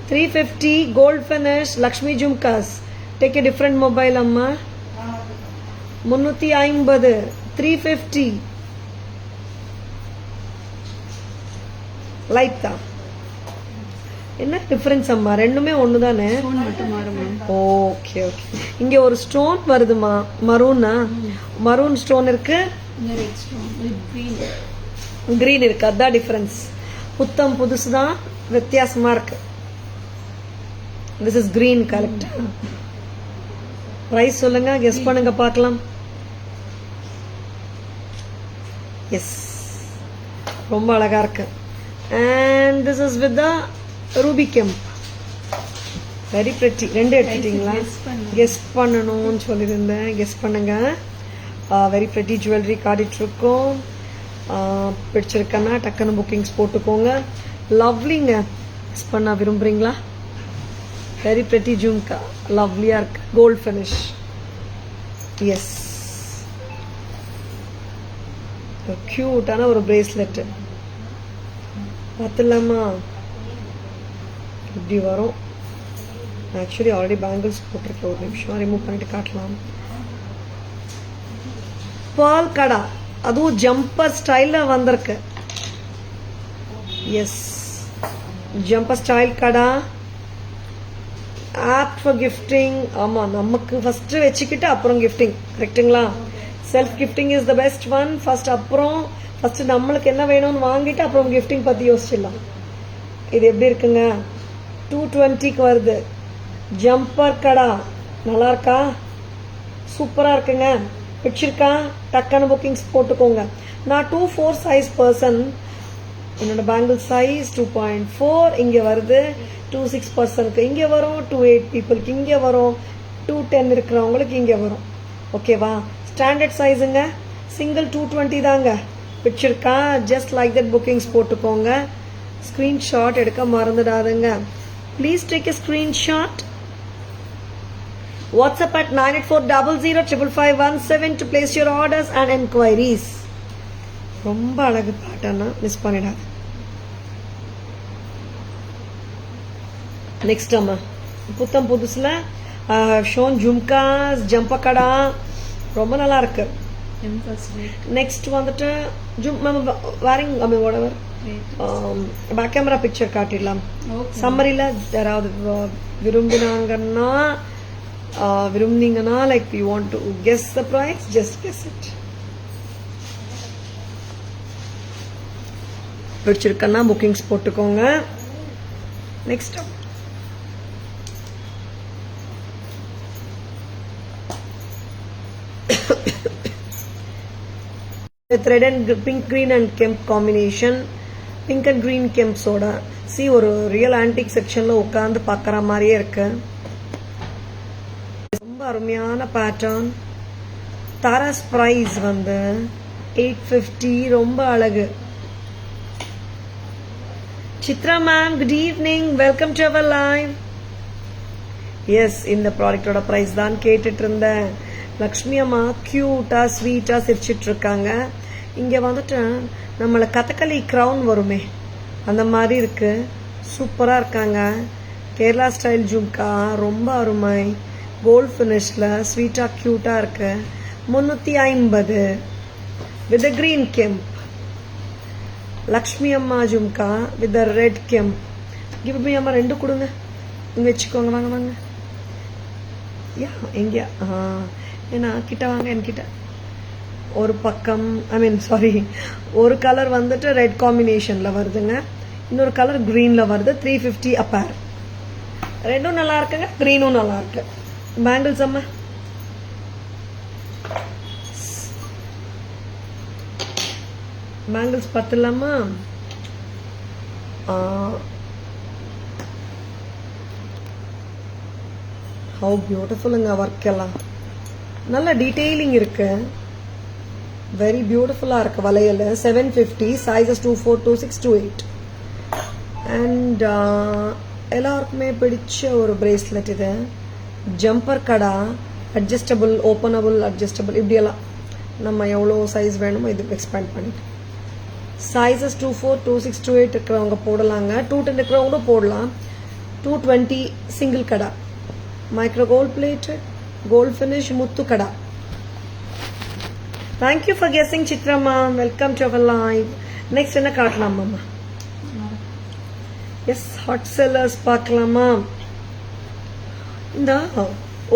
350 gold finish Lakshmi jhumkas. Take a different mobile அம்மா. 350, 350 லைட் தான். என்ன டிஃபரன்ஸ் அம்மா? ரெண்டுமே ஒன்று தானே? Okay okay. இங்கே ஒரு ஸ்டோன் வருதுமா, மரூனா? மரூன் ஸ்டோன் இருக்கு, கிரீன் இருக்கு, அதான் டிஃபரன்ஸ். புத்தம் புதுசு தான், வித்தியாசமா இருக்கு. This is green. Correct. Price சொல்லுங்க, கெஸ் பண்ணுங்க பார்க்கலாம். எஸ், ரொம்ப அழகா இருக்கு. And this is with the ruby kemp. Very pretty. ரெண்டு எடுத்துட்டீங்களா? கெஸ் பண்ணணும்னு சொல்லியிருந்தேன், கெஸ் பண்ணுங்க. வெரி பிரிட்டி ஜுவல்லரி காட்டிட்டு இருக்கோம். பிடிச்சிருக்கேன்னா டக்குன்னு புக்கிங்ஸ் போட்டுக்கோங்க. லவ்லிங்க. கெஸ் பண்ண விரும்புறீங்களா? வெரி பிரிட்டி ஜும்கா, லவ்லியா இருக்கு, கோல்ட் ஃபினிஷ். எஸ், கியூட்டான ஒரு பிரேஸ்லெட். பார்த்துலாமா இப்படி வரும்? ஆக்சுவலி ஆல்ரெடி பேங்கிள்ஸ் போட்டிருக்கேன், ஒரு நிமிஷம் ரிமூவ் பண்ணிட்டு காட்டலாம். பால் கடா, அதுவும் ஜம்பர் ஸ்டைல்ல வந்திருக்கு. S, jumper style kara, app for gifting. ஆமா, நமக்கு ஃபர்ஸ்ட் வச்சுக்கிட்டு அப்புறம் கிஃப்டிங். கரெக்டுங்களா? Self gifting is the best one. First நம்மளுக்கு என்ன வேணும்னு வாங்கிட்டு அப்புறம் கிஃப்டிங் பத்தி யோசிச்சிடலாம். இது எப்படி இருக்குங்க? 220க்கு வருது. ஜம்பர் கடா நல்லா இருக்கா? சூப்பரா இருக்குங்க. பிடிச்சிருக்கா? டக்கான புக்கிங்ஸ் போட்டுக்கோங்க. நான் 2-4 சைஸ் பர்சன். என்னோட பேங்கிள் சைஸ் 2.4. இங்க வருது 2-6 பர்சனுக்கு இங்க வரும், 2-8 பீப்புளுக்கு இங்க வரும், 2-10 இருக்கிறவங்களுக்கு இங்க வரும். ஓகேவா? ஸ்டாண்டர்ட் சைஸுங்க. சிங்கிள் 220 தாங்க. பிடிச்சிருக்கா? ஜஸ்ட் லைக் தட் புக்கிங்ஸ் போட்டுக்கோங்க. ஸ்கிரீன்ஷாட் எடுக்க மறந்துடாதுங்க. Please take a screenshot. WhatsApp at 9840055517 to place your orders and enquiries. ரொம்ப அழகு பாட்டனா, மிஸ் பண்ணிடாது. நெக்ஸ்ட் அம்மா புத்தம் புதுசுல ஷோன் ஜும்காஸ், ஜம்பக்கடா ரொம்ப நல்லா இருக்கு. நெக்ஸ்ட் வந்துட்டு wearing whatever back camera picture காட்டிடலாம். சம்மரியில் யாராவது விரும்பினீங்கன்னா like you want to guess the price, just guess it. பிடிச்சிருக்கன்னா புக்கிங்ஸ் போட்டுக்கோங்க. Next thread and pink green and kemp combination. pink and green kemps ஓட ஒரு ரியல் ஆன்டிக் செக்ஷன்ல உட்கார்ந்து பார்க்குற மாதிரியே இருக்கு. ரொம்ப அருமையான பேட்டர்ன். தாராஸ் பிரைஸ் வந்து 850. ரொம்ப அழகு. Chitra ma'am, good evening, welcome to our live. Yes, இந்த ப்ராடக்டோட பிரைஸ் தான் கேட்டுட்டு இருந்தேன். லக்ஷ்மி அம்மா கியூட்டா ஸ்வீட்டா சிரிச்சிட்டு இருக்காங்க. இங்க வந்துட்டு நம்மள கதகளி கிரவுன் வருமே அந்த மாதிரி இருக்கு. சூப்பரா இருக்காங்க. கேரளா ஸ்டைல் ஜும்கா ரொம்ப அருமை. கோல்ட் ஃபினிஷ்ல ஸ்வீட்டா கியூட்டா இருக்கு. 350 வித் கிரீன் கெம்ப். லக்ஷ்மி அம்மா jhumka with red kemp. Give me அம்மா, ரெண்டு கொடுங்க, இங்க வச்சுக்கோங்க. வாங்க வாங்க. யா எங்கயா? ஏன்னா கிட்ட வாங்க என்கிட்ட. ஒரு பக்கம் ஒரு கலர் வந்துட்டு ரெட் காம்பினேஷன்ல வருதுங்க, இன்னொரு கலர் கிரீன்ல வருது. 350 அப்பேர். ரெண்டும் நல்லா இருக்குங்க, கிரீனும் நல்லா இருக்கு. பேங்கிள்ஸ் அம்மா பேங்கிள்ஸ் பார்த்துலாமா? ஹவு பியூட்டிஃபுல்லுங்க. ஒர்க் எல்லாம் நல்ல டீட்டெயிலிங் இருக்கு. வெரி பியூட்டிஃபுல்லாக இருக்குது வளையல். 750, சைஸஸ் 24, 26, 28. அண்ட் எல்லாருக்குமே பிடிச்ச ஒரு பிரேஸ்லெட் இது. ஜம்பர் கடா, அட்ஜஸ்டபிள், ஓப்பனபிள், அட்ஜஸ்டபிள், இப்படியெல்லாம் நம்ம எவ்வளோ சைஸ் வேணுமோ இது எக்ஸ்பேண்ட் பண்ணிட்டு. சைஸஸ் 24, 26, 28 இருக்கிறவங்க போடலாங்க. 210 இருக்கிறவங்க போடலாம். 220 single kada, micro gold plated, gold finish, முத்து கடா. தேங்க்யூ ஃபார் கெஸிங் சித்ரம்மா. Welcome to our live. Next என்ன காட்டலாமாம்மா? எஸ், ஹாட் செல்லர்ஸ் பார்க்கலாமா? இந்த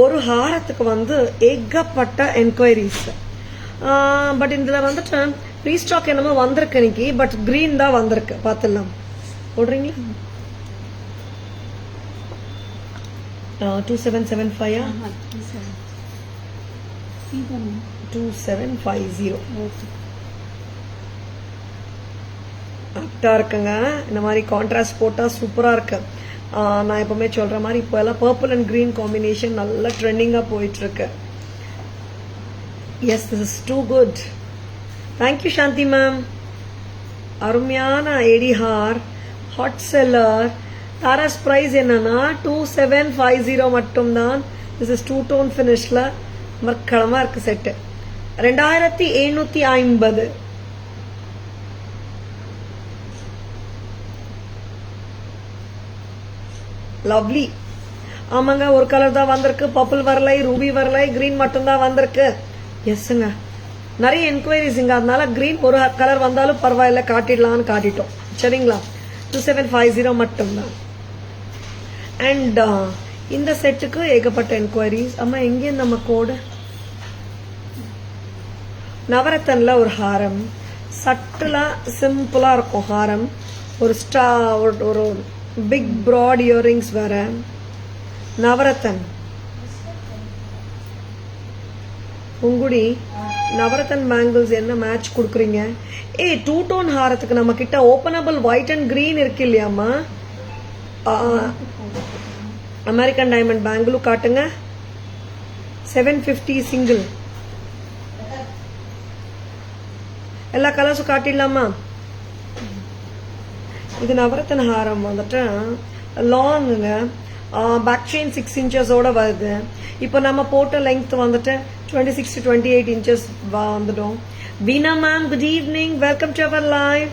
ஒரு ஹாரத்துக்கு வந்து ஏகப்பட்ட என்கொயரிஸ். பட் இதில் வந்துட்டு ரீஸ்டாக் என்னமோ வந்திருக்கு இன்னைக்கு. பட் கிரீன் தான் வந்திருக்கு. பார்த்துடலாம். போடுறீங்களா? 2775 2750 கரெக்டாக இருக்குங்க. இந்த மாதிரி கான்ட்ராஸ்ட் போட்டால் சூப்பராக இருக்கு. நான் எப்பவுமே சொல்கிற மாதிரி இப்போ எல்லாம் பர்பிள் அண்ட் க்ரீன் காம்பினேஷன் நல்லா ட்ரெண்டிங்காக போயிட்டுருக்கு. Yes, this is too good. Thank you Shanti ma'am. அருமையான AD haar, hot seller. Taras price என்னன்னா 2750 மட்டும்தான். திஸ் இஸ் 2 டோன் ஃபினிஷில் மர்க்கலமாக இருக்குது செட்டு. 2750. லவ்லி. ஆமாங்க, ஒரு கலர் தான் வந்திருக்கு. பர்பிள் வரலை, ரூபி வரலை, கிரீன் மட்டும்தான் வந்திருக்கு. எஸ்ஸுங்க, நிறைய என்கொயரிஸுங்க. அதனால கிரீன் ஒரு கலர் வந்தாலும் பரவாயில்ல, காட்டிடலான்னு காட்டிட்டோம். சரிங்களா? 2750 மட்டும்தான். அண்ட் இந்த செட்டுக்கு ஏகப்பட்ட என்கொயரிஸ். அம்மா எங்கே நம்ம கோடு? நவரத்தன்ல ஒரு ஹாரம், சட்டிலா சிம்பிளா இருக்கும் ஹாரம். ஒரு ஒரு பிக் ப்ராட் இயரிங்ஸ் வேற. நவரத்தன் உங்குடி நவரத்தன் பேங்கிள்ஸ் என்ன மேட்ச் கொடுக்குறீங்க? 2 டோன் ஹாரத்துக்கு நம்ம கிட்ட ஓப்பனபிள் ஒயிட் அண்ட் கிரீன் இருக்கு இல்லையாம்மா? அமெரிக்கன் டைமண்ட் பேங்கிளும் காட்டுங்க. 750 சிங்கிள். எல்லா கலர்ஸும் காட்டிடலாமா? இது நவரத்தன் ஹாரம் வந்துட்டு லாங்குங்க. பேக் செயின் 6 இன்ச்சஸோட வருது. இப்போ நம்ம போட்ட லெங்த் வந்துட்டு 26 to 28 inches வந்துடும். Veena ma'am, good evening. Welcome to our live.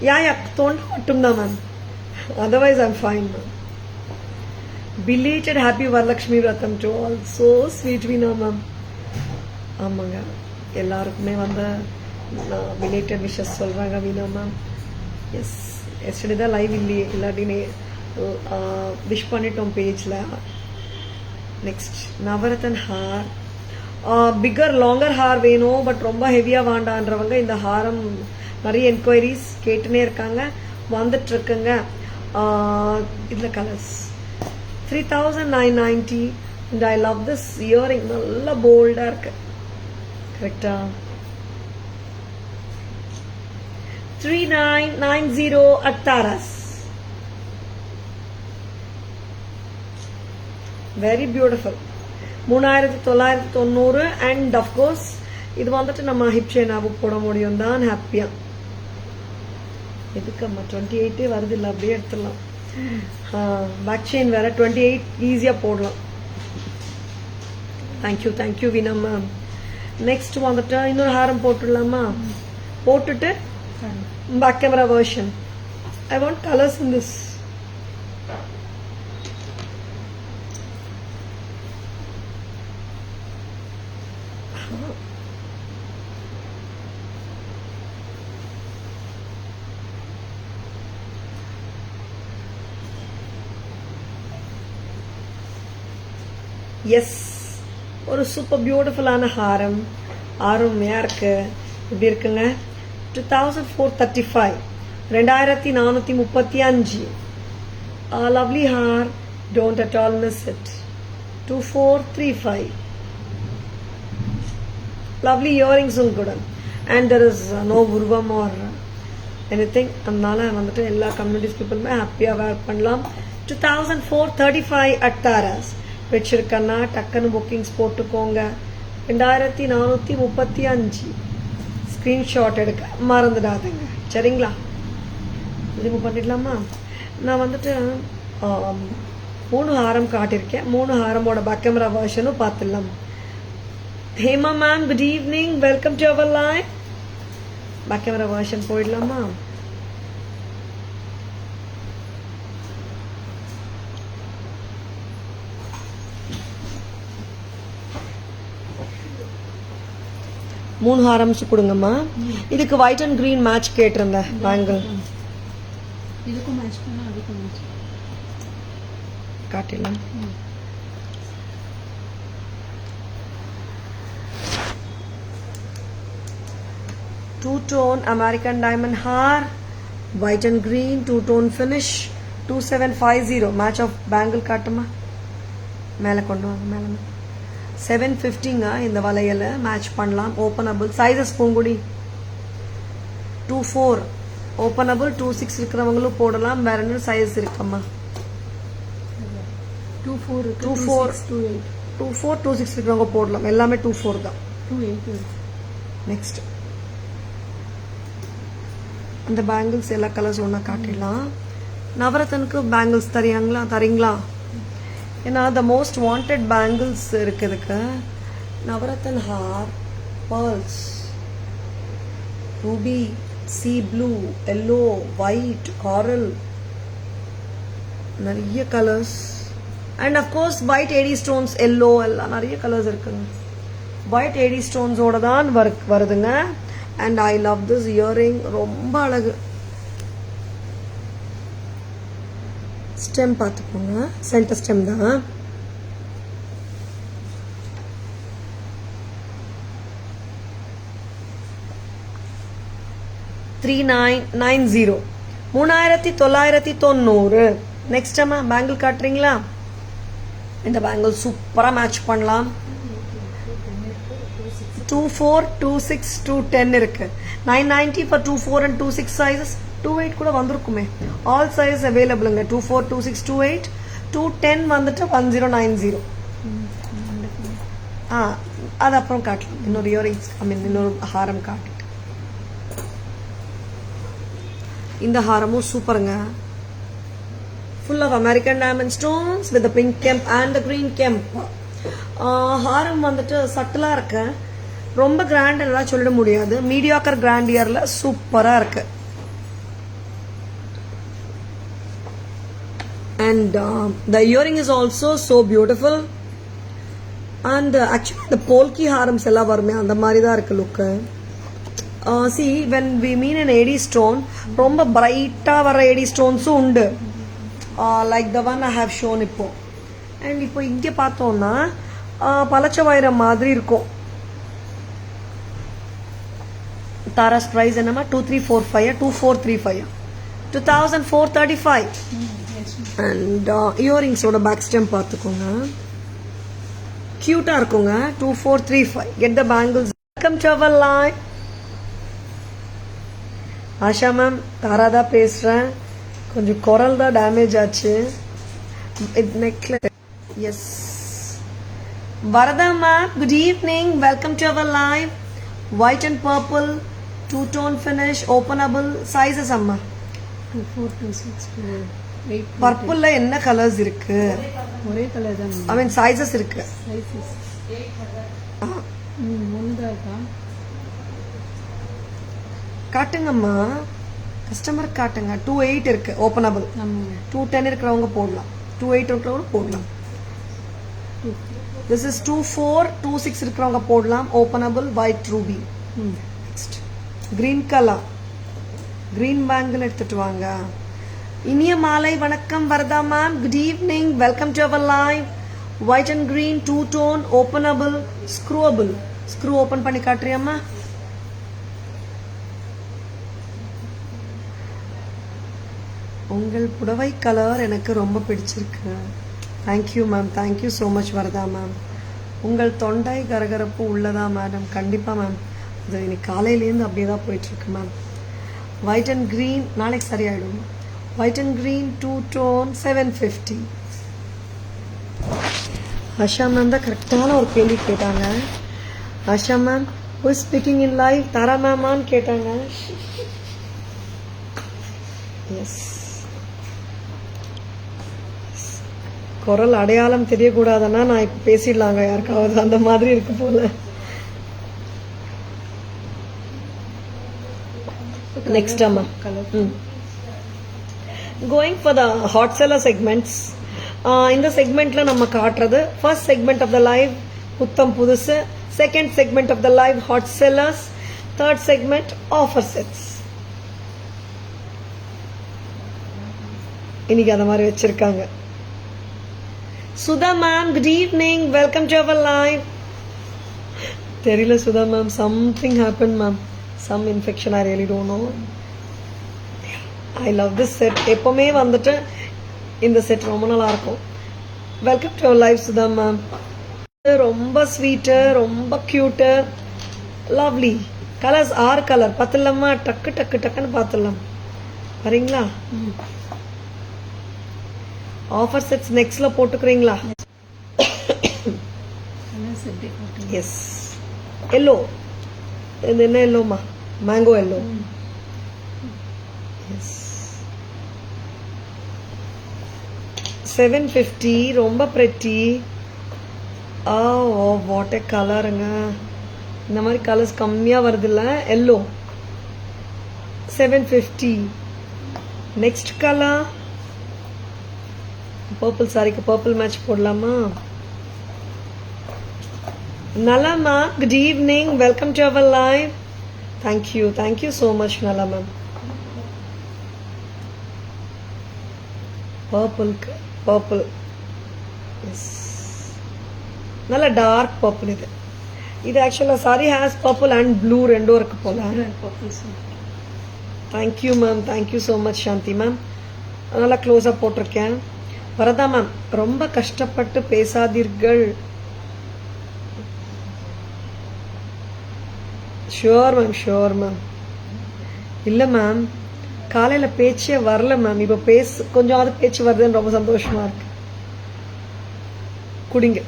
Yeah தோண்டு மட்டும்தான் ma'am, otherwise I'm fine ma'am. Belated happy Varalakshmi Vratham to all. So sweet Veena ma'am. ஆமாங்க, எல்லாருக்குமே வந்து பிலேட்டட் விஷஸ் சொல்கிறாங்க வீணா மேம். எஸ், எஸ்டர்டே தான் லைவ் இல்லையே, இல்லாட்டினே விஷ் பண்ணிட்டோம் பேஜில். Next Navratan haar. Bigger longer haar வேணும், பட் ரொம்ப ஹெவியாக வேண்டான்றவங்க இந்த ஹாரம் நிறைய என்கொயரிஸ் கேட்டுனே இருக்காங்க, வந்துட்டு இருக்குங்க. இதில் colours 3990. And I love this earring. நல்ல போல்டாக இருக்கு. கரெக்டா? 3990 at Taras. Very beautiful. 3990. And of course இது வந்துட்டு நம்ம ஹிப் செயினாவும் போட முடியும் தான் ஹாப்பியா. எதுக்கம்மா 28 வருது இல்லை, அப்படியே எடுத்துடலாம். பேக் செயின் வேற 28 ஈஸியாக போடலாம். Thank you thank you Veena ma'am. Next வந்துட்டு இன்னொரு ஹாரம் போட்டுடலாமா? போட்டுட்டு back camera version. I want colours in this. Yes, ஒரு சூப்பர் பியூட்டிஃபுல்லான ஹாரம். அருமையாக இருக்கு. இப்படி இருக்குங்க. 2435. 2435. Lovely haar. Don't at all miss it. 2435. Lovely இயரிங்ஸும் கூட. அண்ட் தெர் இஸ் நோ உருவம் ஆர் எனிதிங். அதனால வந்துட்டு எல்லா கம்யூனிட்டிஸ் பீப்புளுமே ஹாப்பியாக வேர் பண்ணலாம். 2435 at Taras. வச்சிருக்கன்னா டக்குன்னு புக்கிங்ஸ் போட்டுக்கோங்க. 2435 ஸ்க்ரீன்ஷாட் எடுக்க மறந்துடாதுங்க. சரிங்களா? ரிமூவ் பண்ணிடலாமா? நான் வந்துட்டு 3 ஹாரம் காட்டியிருக்கேன். 3 ஹாரமோட பேக் கேமரா வெர்ஷனும் பார்த்துடலாம். Hema ma'am, good evening, welcome to our live. Back camera version போயிடலாமா? மூணு ஹாரம்ஸ் கொடுங்கம்மா. இதுக்கு ஒயிட் அண்ட் கிரீன் மேட்ச் கேட்டிருந்தேன் பேங்கிள்.
இதுக்கும் மேட்ச் பண்ணா அதுக்கும் மேட்ச்
காட்டிடலாம். Two tone American diamond haar, white and green, two tone finish, 2750 match of bangle காட்டுமா? மேலே கொண்டு வாங்க. மேலே 750ங்க இந்த வளையல மேட்ச் பண்ணலாம். ஓப்பனபிள் சைஸஸ் பூங்குடி 24 ஓப்பனபிள், 26 இருக்கிறவங்களும் போடலாம். வேற என்ன சைஸ் இருக்கம்மா?
24
26 இருக்கிறவங்க போடலாம். எல்லாமே 24 தான்.
28
நெக்ஸ்ட் இந்த பேங்கிள்ஸ் எல்லா கலர்ஸ் ஒன்றா காட்டிடலாம். நவரத்தனுக்கு பேங்கிள்ஸ் தரீங்களா? ஏன்னா த மோஸ்ட் வாண்டட் பேங்கிள்ஸ் இருக்குதுக்கு. Navratan haar, pearls, ruby, sea blue, yellow, white, coral, நிறைய colours. And of course white AD stones, yellow, எல்லாம் நிறைய கலர்ஸ் இருக்குங்க. ஒயிட் ஏடி ஸ்டோன்ஸோட தான் வருதுங்க. And I love this earring, ரொம்ப அழகு. ஸ்டெம் பார்த்துக்கோங்க, சென்டர் ஸ்டெம் தான். $3990 $3990. நெக்ஸ்ட் அம்மா பேங்கிள் காட்டுறீங்களா? இந்த பேங்கிள் சூப்பரா மேட்ச் பண்ணலாம். 24, 26, 210 இருக்கு. 990 for 24 and 26 sizes. 28 கூட வந்திருக்குமே. All size அவைலபிளுங்க. 24, 26, 28, 210 வந்துட்டு 1090. அது அப்புறம் காட்டலாம். இன்னொரு இயரிங்ஸ் இன்னொரு ஹாரம் காட்டிட்டு. இந்த ஹாரமும் சூப்பருங்க. Full of American diamond stones with pink kemp and green kemp. ஹாரம் வந்துட்டு சட்டிலா இருக்கு. ரொம்ப கிராண்ட் எல்லாம் சொல்லிட முடியாது. மீடியாக்கர் கிராண்டியர்ல சூப்பரா இருக்கு. And the earring is also so beautiful. And actually the polki harams ella varume and mari da irukku look. See, when we mean an AD stone, romba bright ah vara AD stones undu, like the one I have shown ipo. And ipo inge paathona palachavaira madri irukum. Tara's price enama 2345 2435 2435. And இயரிங்ஸோட back stem பார்த்துக்கோங்க, கியூட்டா இருக்குங்க. 2435. Get the bangles. Welcome to our live. Asha ma'am, Tara தான் பேசுறேன். கொஞ்சம் குரல் தான் damage ஆச்சு. Necklace. Yes Varada ma'am, good evening, welcome to our live. White and purple, 2 tone finish, openable sizes அம்மா.
24, 26, 28.
பர்பிள்ல என்ன கலர்ஸ் இருக்கு?
ஒரே கலர் தான்.
ஐ மீன் சைஸஸ் இருக்கு.
சைஸஸ் ஒண்ணுதான் இருக்கா?
காட்டுங்கம்மா, கஸ்டமர் காட்டுங்க. 28 இருக்கு ஓபனபிள். 210 இருக்கிறவங்க போடலாம். 28 இருக்கிறவங்க போடலாம். This is 24, 26 இருக்கிறவங்க போடலாம். Openable white ruby. Next green colour, green bangle எடுத்துட்டு வாங்க. இனிய மாலை வணக்கம் Varada ma'am, good evening, welcome to our live. White and green, 2 tone, openable, screwable. Screw open பண்ணி காட்டுறியாம்மா? உங்கள் புடவை கலர் எனக்கு ரொம்ப பிடிச்சிருக்கு. Thank you ma'am, thank you so much Varada ma'am. உங்கள் தொண்டை கரகரப்பு உள்ளதா மேடம்? கண்டிப்பாக மேம், அது இன்னைக்கு காலையிலேருந்து அப்படியே தான் போயிட்டுருக்கு மேம். ஒயிட் அண்ட் க்ரீன் நாளைக்கு சரியாயிடும். White and green 2 tone 750. Asha ma'am தான் கரெக்டான ஒரு கேள்வி கேட்டாங்க. Asha ma'am who is speaking in live தாரா மேமான்னு கேட்டாங்க. எஸ், குரல் அடையாளம் தெரியக்கூடாதுன்னா நான் இப்போ பேசிடலாங்க யாருக்காவது, அந்த மாதிரி இருக்கு போல. நெக்ஸ்ட் அம்மா going for the hot seller segments. இந்த செக்மெண்ட்ல நம்ம காட்டுறது first segment of the live புத்தம் புதுசு, second segment of the live hot sellers, third segment offer sets. இன்னைக்கு அந்த மாதிரி வச்சிருக்காங்க. Sudha ma'am good evening, welcome to our live. தெரியல Sudha ma'am, something happen ma'am, some infection, I really don't know. I love this set. எப்பவுமே வந்துட்டு இந்த set ரொம்ப நல்லா இருக்கும். Welcome to our live Sudha ma'am. ரொம்ப ஸ்வீட்டு, ரொம்ப கியூட்டு, லவ்லி. கலர்ஸ் 6 கலர் பார்த்துடலாமா? டக்கு டக்கு டக்குன்னு பார்த்துடலாம். வரீங்களா? ஆஃபர் செட்ஸ் நெக்ஸ்ட்ல போட்டுக்கிறீங்களா? Yes, yellow. இது என்ன எல்லோமா? Mango yellow. எஸ், 750. ரொம்ப பிரெட்டி. ஓ வாட் எ கலருங்க. இந்த மாதிரி கலர்ஸ் கம்மியாக வருது இல்லை? எல்லோ 750. Next colour purple. சாரிக்கு பர்பிள் மேட்ச் போடலாமா? Nala ma'am good evening, welcome to our live. Thank you so much Nala ma'am. பர்பிள்க்கு பர்பிள். எஸ், நல்ல டார்க் பர்பிள். இது ஆக்சுவலாக sari has purple and blue ரெண்டும் இருக்கு போல. Thank you ma'am, thank you so much Shanti ma'am. நல்லா க்ளோஸாக போட்டிருக்கேன். வரதா மேம் ரொம்ப கஷ்டப்பட்டு பேசாதீர்கள். Sure ma'am, sure ma'am. இல்லை மேம், காலையில் பேச்சே வரல மேம், இப்போ கொஞ்சமாவது பேச்சு வருதுன்னு ரொம்ப சந்தோஷமா இருக்கு.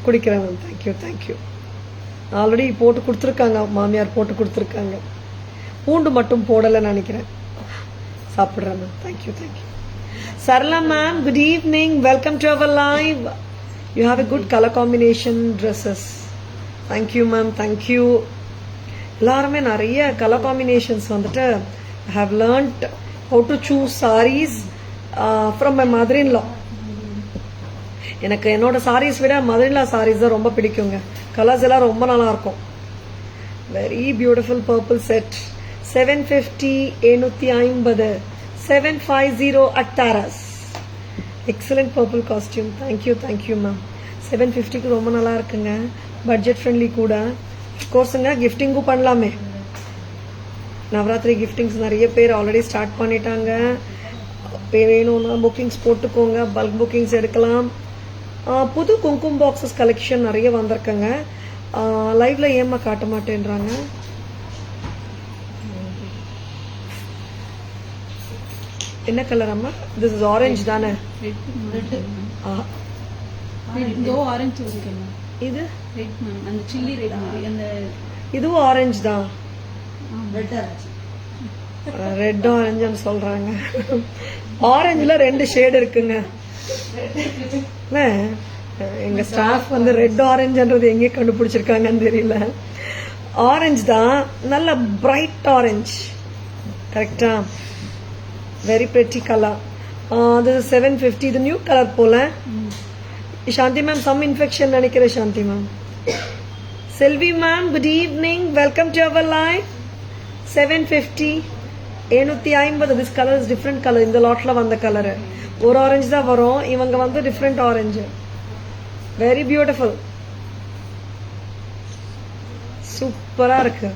குடிக்கிறேன் மேம். தேங்க்யூ. ஆல்ரெடி போட்டு கொடுத்துருக்காங்க, மாமியார் போட்டு கொடுத்துருக்காங்க. பூண்டு மட்டும் போடலைன்னு நினைக்கிறேன். சாப்பிட்றேன் ma'am. Thank you. Sarala ma'am good evening, welcome to our live. You have a good colour combination dresses. Thank you ma'am, thank you. எல்லாருமே நிறைய கலர் காம்பினேஷன்ஸ் வந்துட்டு I have learned how to choose saris from my mother in law. எனக்கு என்னோட சாரீஸ் விட mother in லா சாரீஸ் தான் ரொம்ப பிடிக்குங்க. Colours எல்லாம் ரொம்ப நல்லா இருக்கும். Very beautiful purple set. 750, 750, 750 at Taras. Excellent purple costume. Thank you ma'am. 750க்கு ரொம்ப நல்லா இருக்குங்க, பட்ஜெட் ஃப்ரெண்ட்லி கூட. கோர்ஸுங்க கிஃப்டிங்கும் பண்ணலாமே. நவராத்திரி கிஃப்டிங்ஸ் நிறைய பேர் ஆல்ரெடி ஸ்டார்ட் பண்ணிட்டாங்க. வேணும்னா புக்கிங்ஸ் போட்டுக்கோங்க, பல்க் புக்கிங்ஸ் எடுக்கலாம். புது குங்குமம் பாக்ஸஸ் கலெக்ஷன் நிறைய வந்திருக்குங்க. லைவ்ல ஏமா காட்ட மாட்டேன்றாங்க? என்ன கலர் அம்மா? திஸ் இஸ் ஆரஞ்சு தானே? இது இதுவும் ஆரஞ்சு தான். ரெட் ஆரஞ்சுன்னு சொல்றாங்க. ஆரஞ்சுல 2 ஷேடு இருக்குங்க. எங்க ஸ்டாஃப் வந்து ரெட் ஆரஞ்சுன்றது எங்கே கண்டுபிடிச்சிருக்காங்கன்னு தெரியல. ஆரஞ்சு தான், நல்ல பிரைட் ஆரஞ்சு. கரெக்டா? Very pretty colour. this is 750. இது நியூ கலர் போல. சாந்தி மேம் சம் இன்ஃபெக்ஷன் நினைக்கிறேன். Shanthi ma'am. Selvi ma'am good evening, welcome to our live. 750, 750. This colour is different colour. இந்த லாட்ல வந்த கலரு ஒரு ஆரஞ்சு தான் வரும், இவங்க வந்து டிஃப்ரெண்ட் ஆரஞ்சு. வெரி பியூட்டிஃபுல், சூப்பரா இருக்கு.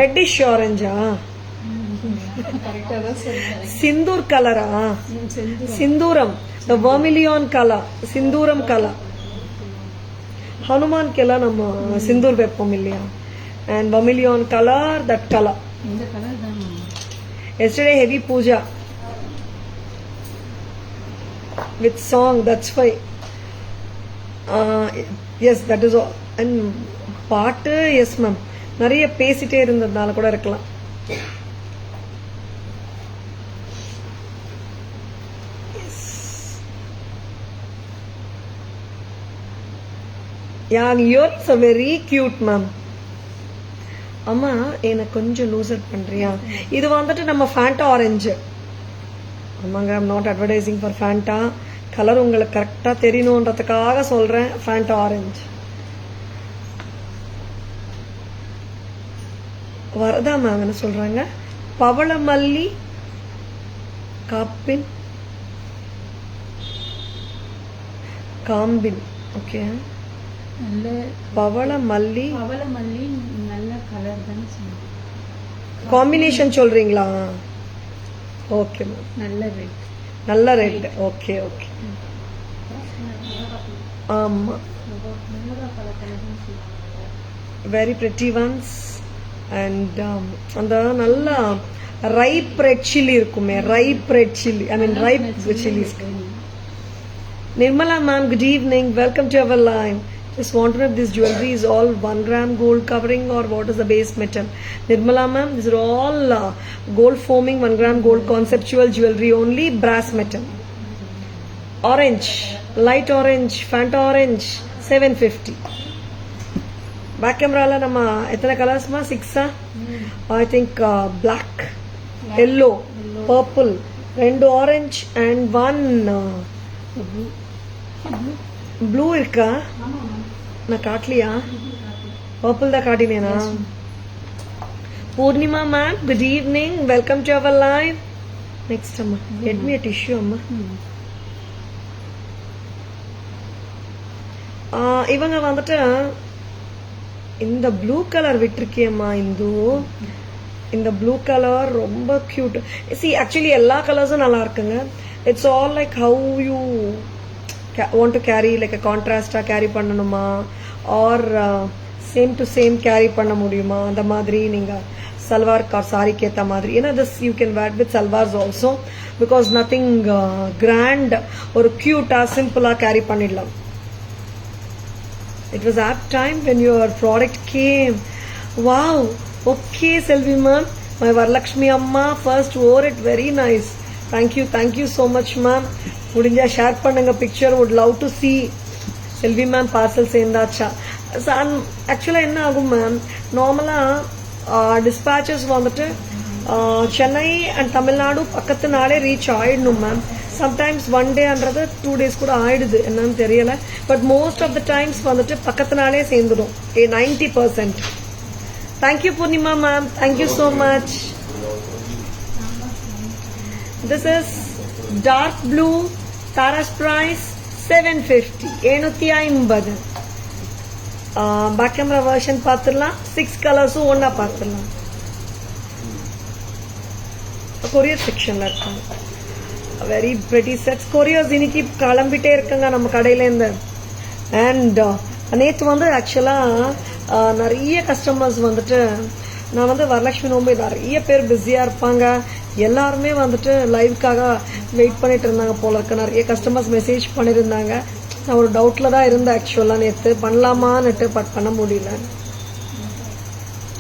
ரெட்டிஷ் ஆரஞ்சா? சிந்தூர் கலரா? சிந்தூரம், the vermilion color, Sindhooram colour. ஹனுமான்கெல்லாம் நம்ம சிந்தூர் வைப்போம் இல்லையா? and vermilion color, that color. Yesterday heavy puja with song, that's why yes, that is all. And பாட்டு எஸ் மேம் நிறைய பேசிட்டே இருந்ததுனால கூட இருக்கலாம். Yeah, yours are very cute, ma'am. அம்மா எனக்கு கொஞ்சம் லூசர் பண்றியா? இது வந்துட்டு நம்ம ஃபேண்டா ஆரஞ்சு. ஆமாங்க, I'm not advertising for Fanta. Colour உங்களுக்கு கரெக்டா தெரியணுன்றதுக்காக சொல்றேன். Fanta orange. வரதா மேம் என்ன சொல்றாங்க? பவளமல்லி காம்பின் ஓகே.
நல்ல
பவளமல்லி
நல்ல கலர் தான் சொல்லுங்க.
காம்பினேஷன் சொல்றீங்களா? Okay ma'am. நல்ல ரெட் ஓகே ஓகே. ஆமா, வெரி பிரிட்டி ஒன்ஸ். அண்ட் அந்த நல்ல ரைப் ரெட் சில்லி இருக்குமே, ripe red chilli, I mean ripe chilli. Nirmala ma'am, good evening. Welcome to our line. Just want to know if this jewelry is all 1 gram gold covering or what is the base metal? Nirmala ma'am, these are all gold foaming 1 gram gold conceptual jewelry, only brass metal. Orange, light orange, Fanta orange, 750. Back camera la nama etna colors ma 6 I think black, yellow, purple, rendu orange and one blue இருக்கா? நான் காட்டலையா? Purple தான் காட்டினேனா? Poornima ma'am, good evening. Welcome to our live. Next அம்மா, get me a tissue அம்மா. இவங்க வந்துட்டு இந்த ப்ளூ கலர் விட்டுருக்கியம்மா இந்து. இந்த ப்ளூ கலர் ரொம்ப கியூட். சி ஆக்சுவலி எல்லா கலர்ஸும் நல்லா இருக்குங்க. It's all like how you want to carry, like a contrast carry பண்ணணுமா R same to same carry பண்ண முடியுமா, அந்த மாதிரி நீங்க சல்வார் ஆர் சாரிக்கு ஏற்ற மாதிரி. ஏன்னா this you can wear with salwars also because nothing grand, ஒரு கியூட்டா சிம்பிளா கேரி பண்ணிடலாம். It was apt time when your product came. Wow, okay Selvi ma'am, my Varalakshmi amma first wore it, very nice. Thank you so much ma'am. முடிஞ்சா share பண்ணுங்க picture, would love to see. Selvi ma'am parcel சேர்ந்தாச்சா? ஆக்சுவலாக என்ன ஆகும் ma'am, நார்மலாக dispatches வந்துட்டு Chennai and Tamil Nadu பக்கத்து நாளே ரீச் ஆயிடணும் மேம். சம்டைம்ஸ் 1 டேன்றது 2 days கூட ஆயிடுது, என்னன்னு தெரியல. But most of the times வந்துட்டு பக்கத்து நாளே சேர்ந்துடும் 90%. Thank you Purnima ma'am, thank you so much. This is dark blue, Tara's price 750, 750. Back camera version பார்த்துடலாம். 6 கலர்ஸும் ஒன்னா பார்த்துடலாம். கொரியர் செக்ஷன்ல இருக்காங்க. Very pretty sets. கொரியர்ஸ் இன்னைக்கு கிளம்பிட்டே இருக்குங்க நம்ம கடையில இருந்து. அண்ட் நேற்று வந்து ஆக்சுவலா நிறைய கஸ்டமர்ஸ் வந்துட்டு, நான் வந்து வரலட்சுமி நோம்பு நிறைய பேர் பிஸியா இருப்பாங்க, எல்லாருமே வந்துட்டு லைவுக்காக வெயிட் பண்ணிட்டு இருந்தாங்க போல இருக்கு. நிறைய கஸ்டமர்ஸ் மெசேஜ் பண்ணியிருந்தாங்க. நான் ஒரு டவுட்ல தான் இருந்தேன் ஆக்சுவலா நேற்று பண்ணலாமான்னுட்டு, பட் பண்ண முடியல.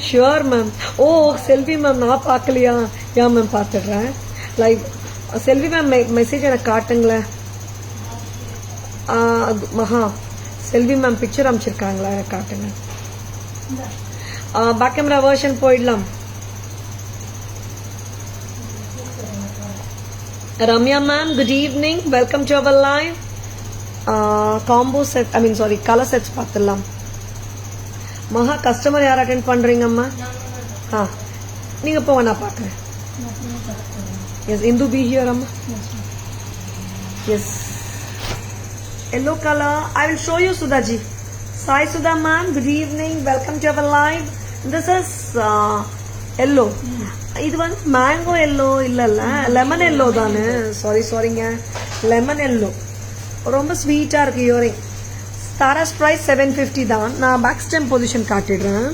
Sure ma'am. Oh Selvi ma'am, நான் பார்க்கலையா? யா மேம் பார்த்துடுறேன் லைவ். செல்வி மேம் மெசேஜ் எனக்கு காட்டுங்களேன். மகா செல்வி மேம் பிக்சர் அமைச்சிருக்காங்களா, எனக்கு காட்டுங்க. பேக் கேமரா வெர்ஷன் போயிடலாம். Ramya ma'am, good evening. Welcome to our live. Combo set, I mean sorry, color sets பார்த்துடலாம். மகா கஸ்டமர் யார் அட்டென்ட் பண்றீங்க அம்மா? நீங்க போங்க, நான் பார்க்குறேன். எஸ் இந்து பி ஹியர் அம்மா. Yes yellow color. I will show you Sudhaji. Sai Sudha ma'am, good evening. Welcome to our live. This is yellow. இது வந்து மேங்கோ எல்லோ இல்லல்ல, லெமன் எல்லோ தானே. சாரிங்க, லெமன் எல்லோ ரொம்ப ஸ்வீட்டா இருக்கு இயரிங். தாராஸ் பிரைஸ் 750 தான். நான் பேக் ஸ்டெம் பொசிஷன் காட்டிடுறேன்.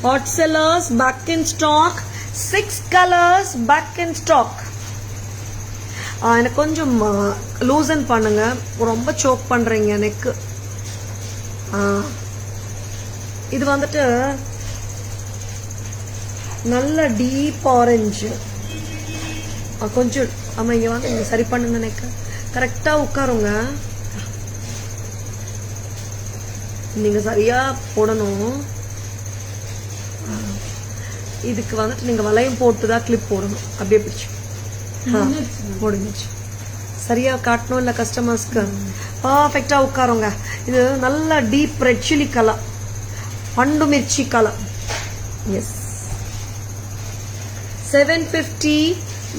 Hot sellers back in stock, 6 colours back in stock. எனக்கு கொஞ்சம் லூசன் பண்ணுங்க, ரொம்ப சோக் பண்றீங்க நெக்கு. இது வந்துட்டு நல்ல டீப் ஆரஞ்சு. கொஞ்சம் ஆமா, இங்க வாங்க, இங்க சரி பண்ணுங்க. நினைக்க கரெக்டா உட்காருங்க. நீங்க சரியா போடணும். இதுக்கு வந்துட்டு நீங்க வளையம் போட்டுதான் கிளிப் போடணும். அப்படியே பிடிச்சு முடிஞ்சிச்சு. சரியா காட்டணும் இல்ல கஸ்டமர்ஸ்க்கு. பர்ஃபெக்டா உட்காருங்க. இது நல்ல டீப் ரெட் சில்லி கலர், பண்டு மிர்ச்சி colour. Yes, 750.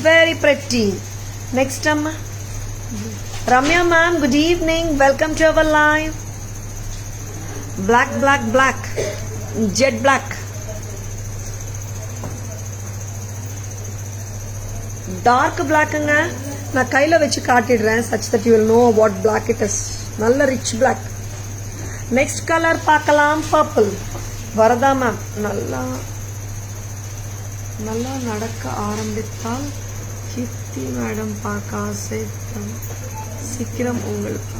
Very pretty. Next amma, Ramya ma'am, good evening, welcome to our live. Black, black, black, jet black, dark black anga. நான் கையில வச்சு காட்டிடுறேன், such that you will know what black it is. நல்ல rich black. Next color பார்க்கலாம், purple. வரதா ma'am, நல்லா நடக்க ஆரம்பித்தால் கீர்த்தி madam பார்க்க ஆசை. சீக்கிரம் உங்களுக்கு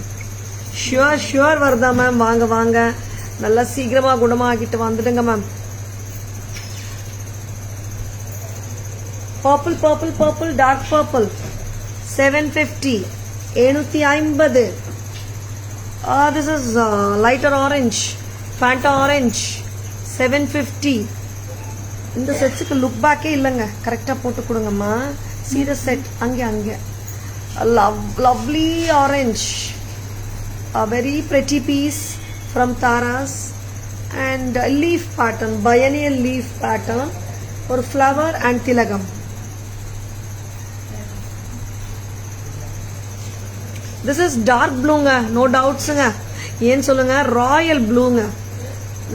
ஷுவர் வருதா மேம். வாங்க வாங்க, நல்லா சீக்கிரமா குணமாகிட்டு வந்துடுங்க ma'am. Purple purple purple, dark purple, 750, 750. This is lighter orange, Fanta orange, 750. இந்த செட்ஸுக்கு லுக் பேக்கே இல்லைங்க, கரெக்டா போட்டு கொடுங்கம்மா. See the set, அங்கே lovely orange, a very pretty piece from Taras, and leaf pattern, biennial leaf pattern, or flower and tilagam. This is dark blue ங்க, no doubts ங்க. ஏன் சொல்லுங்க, ராயல் ப்ளூங்க.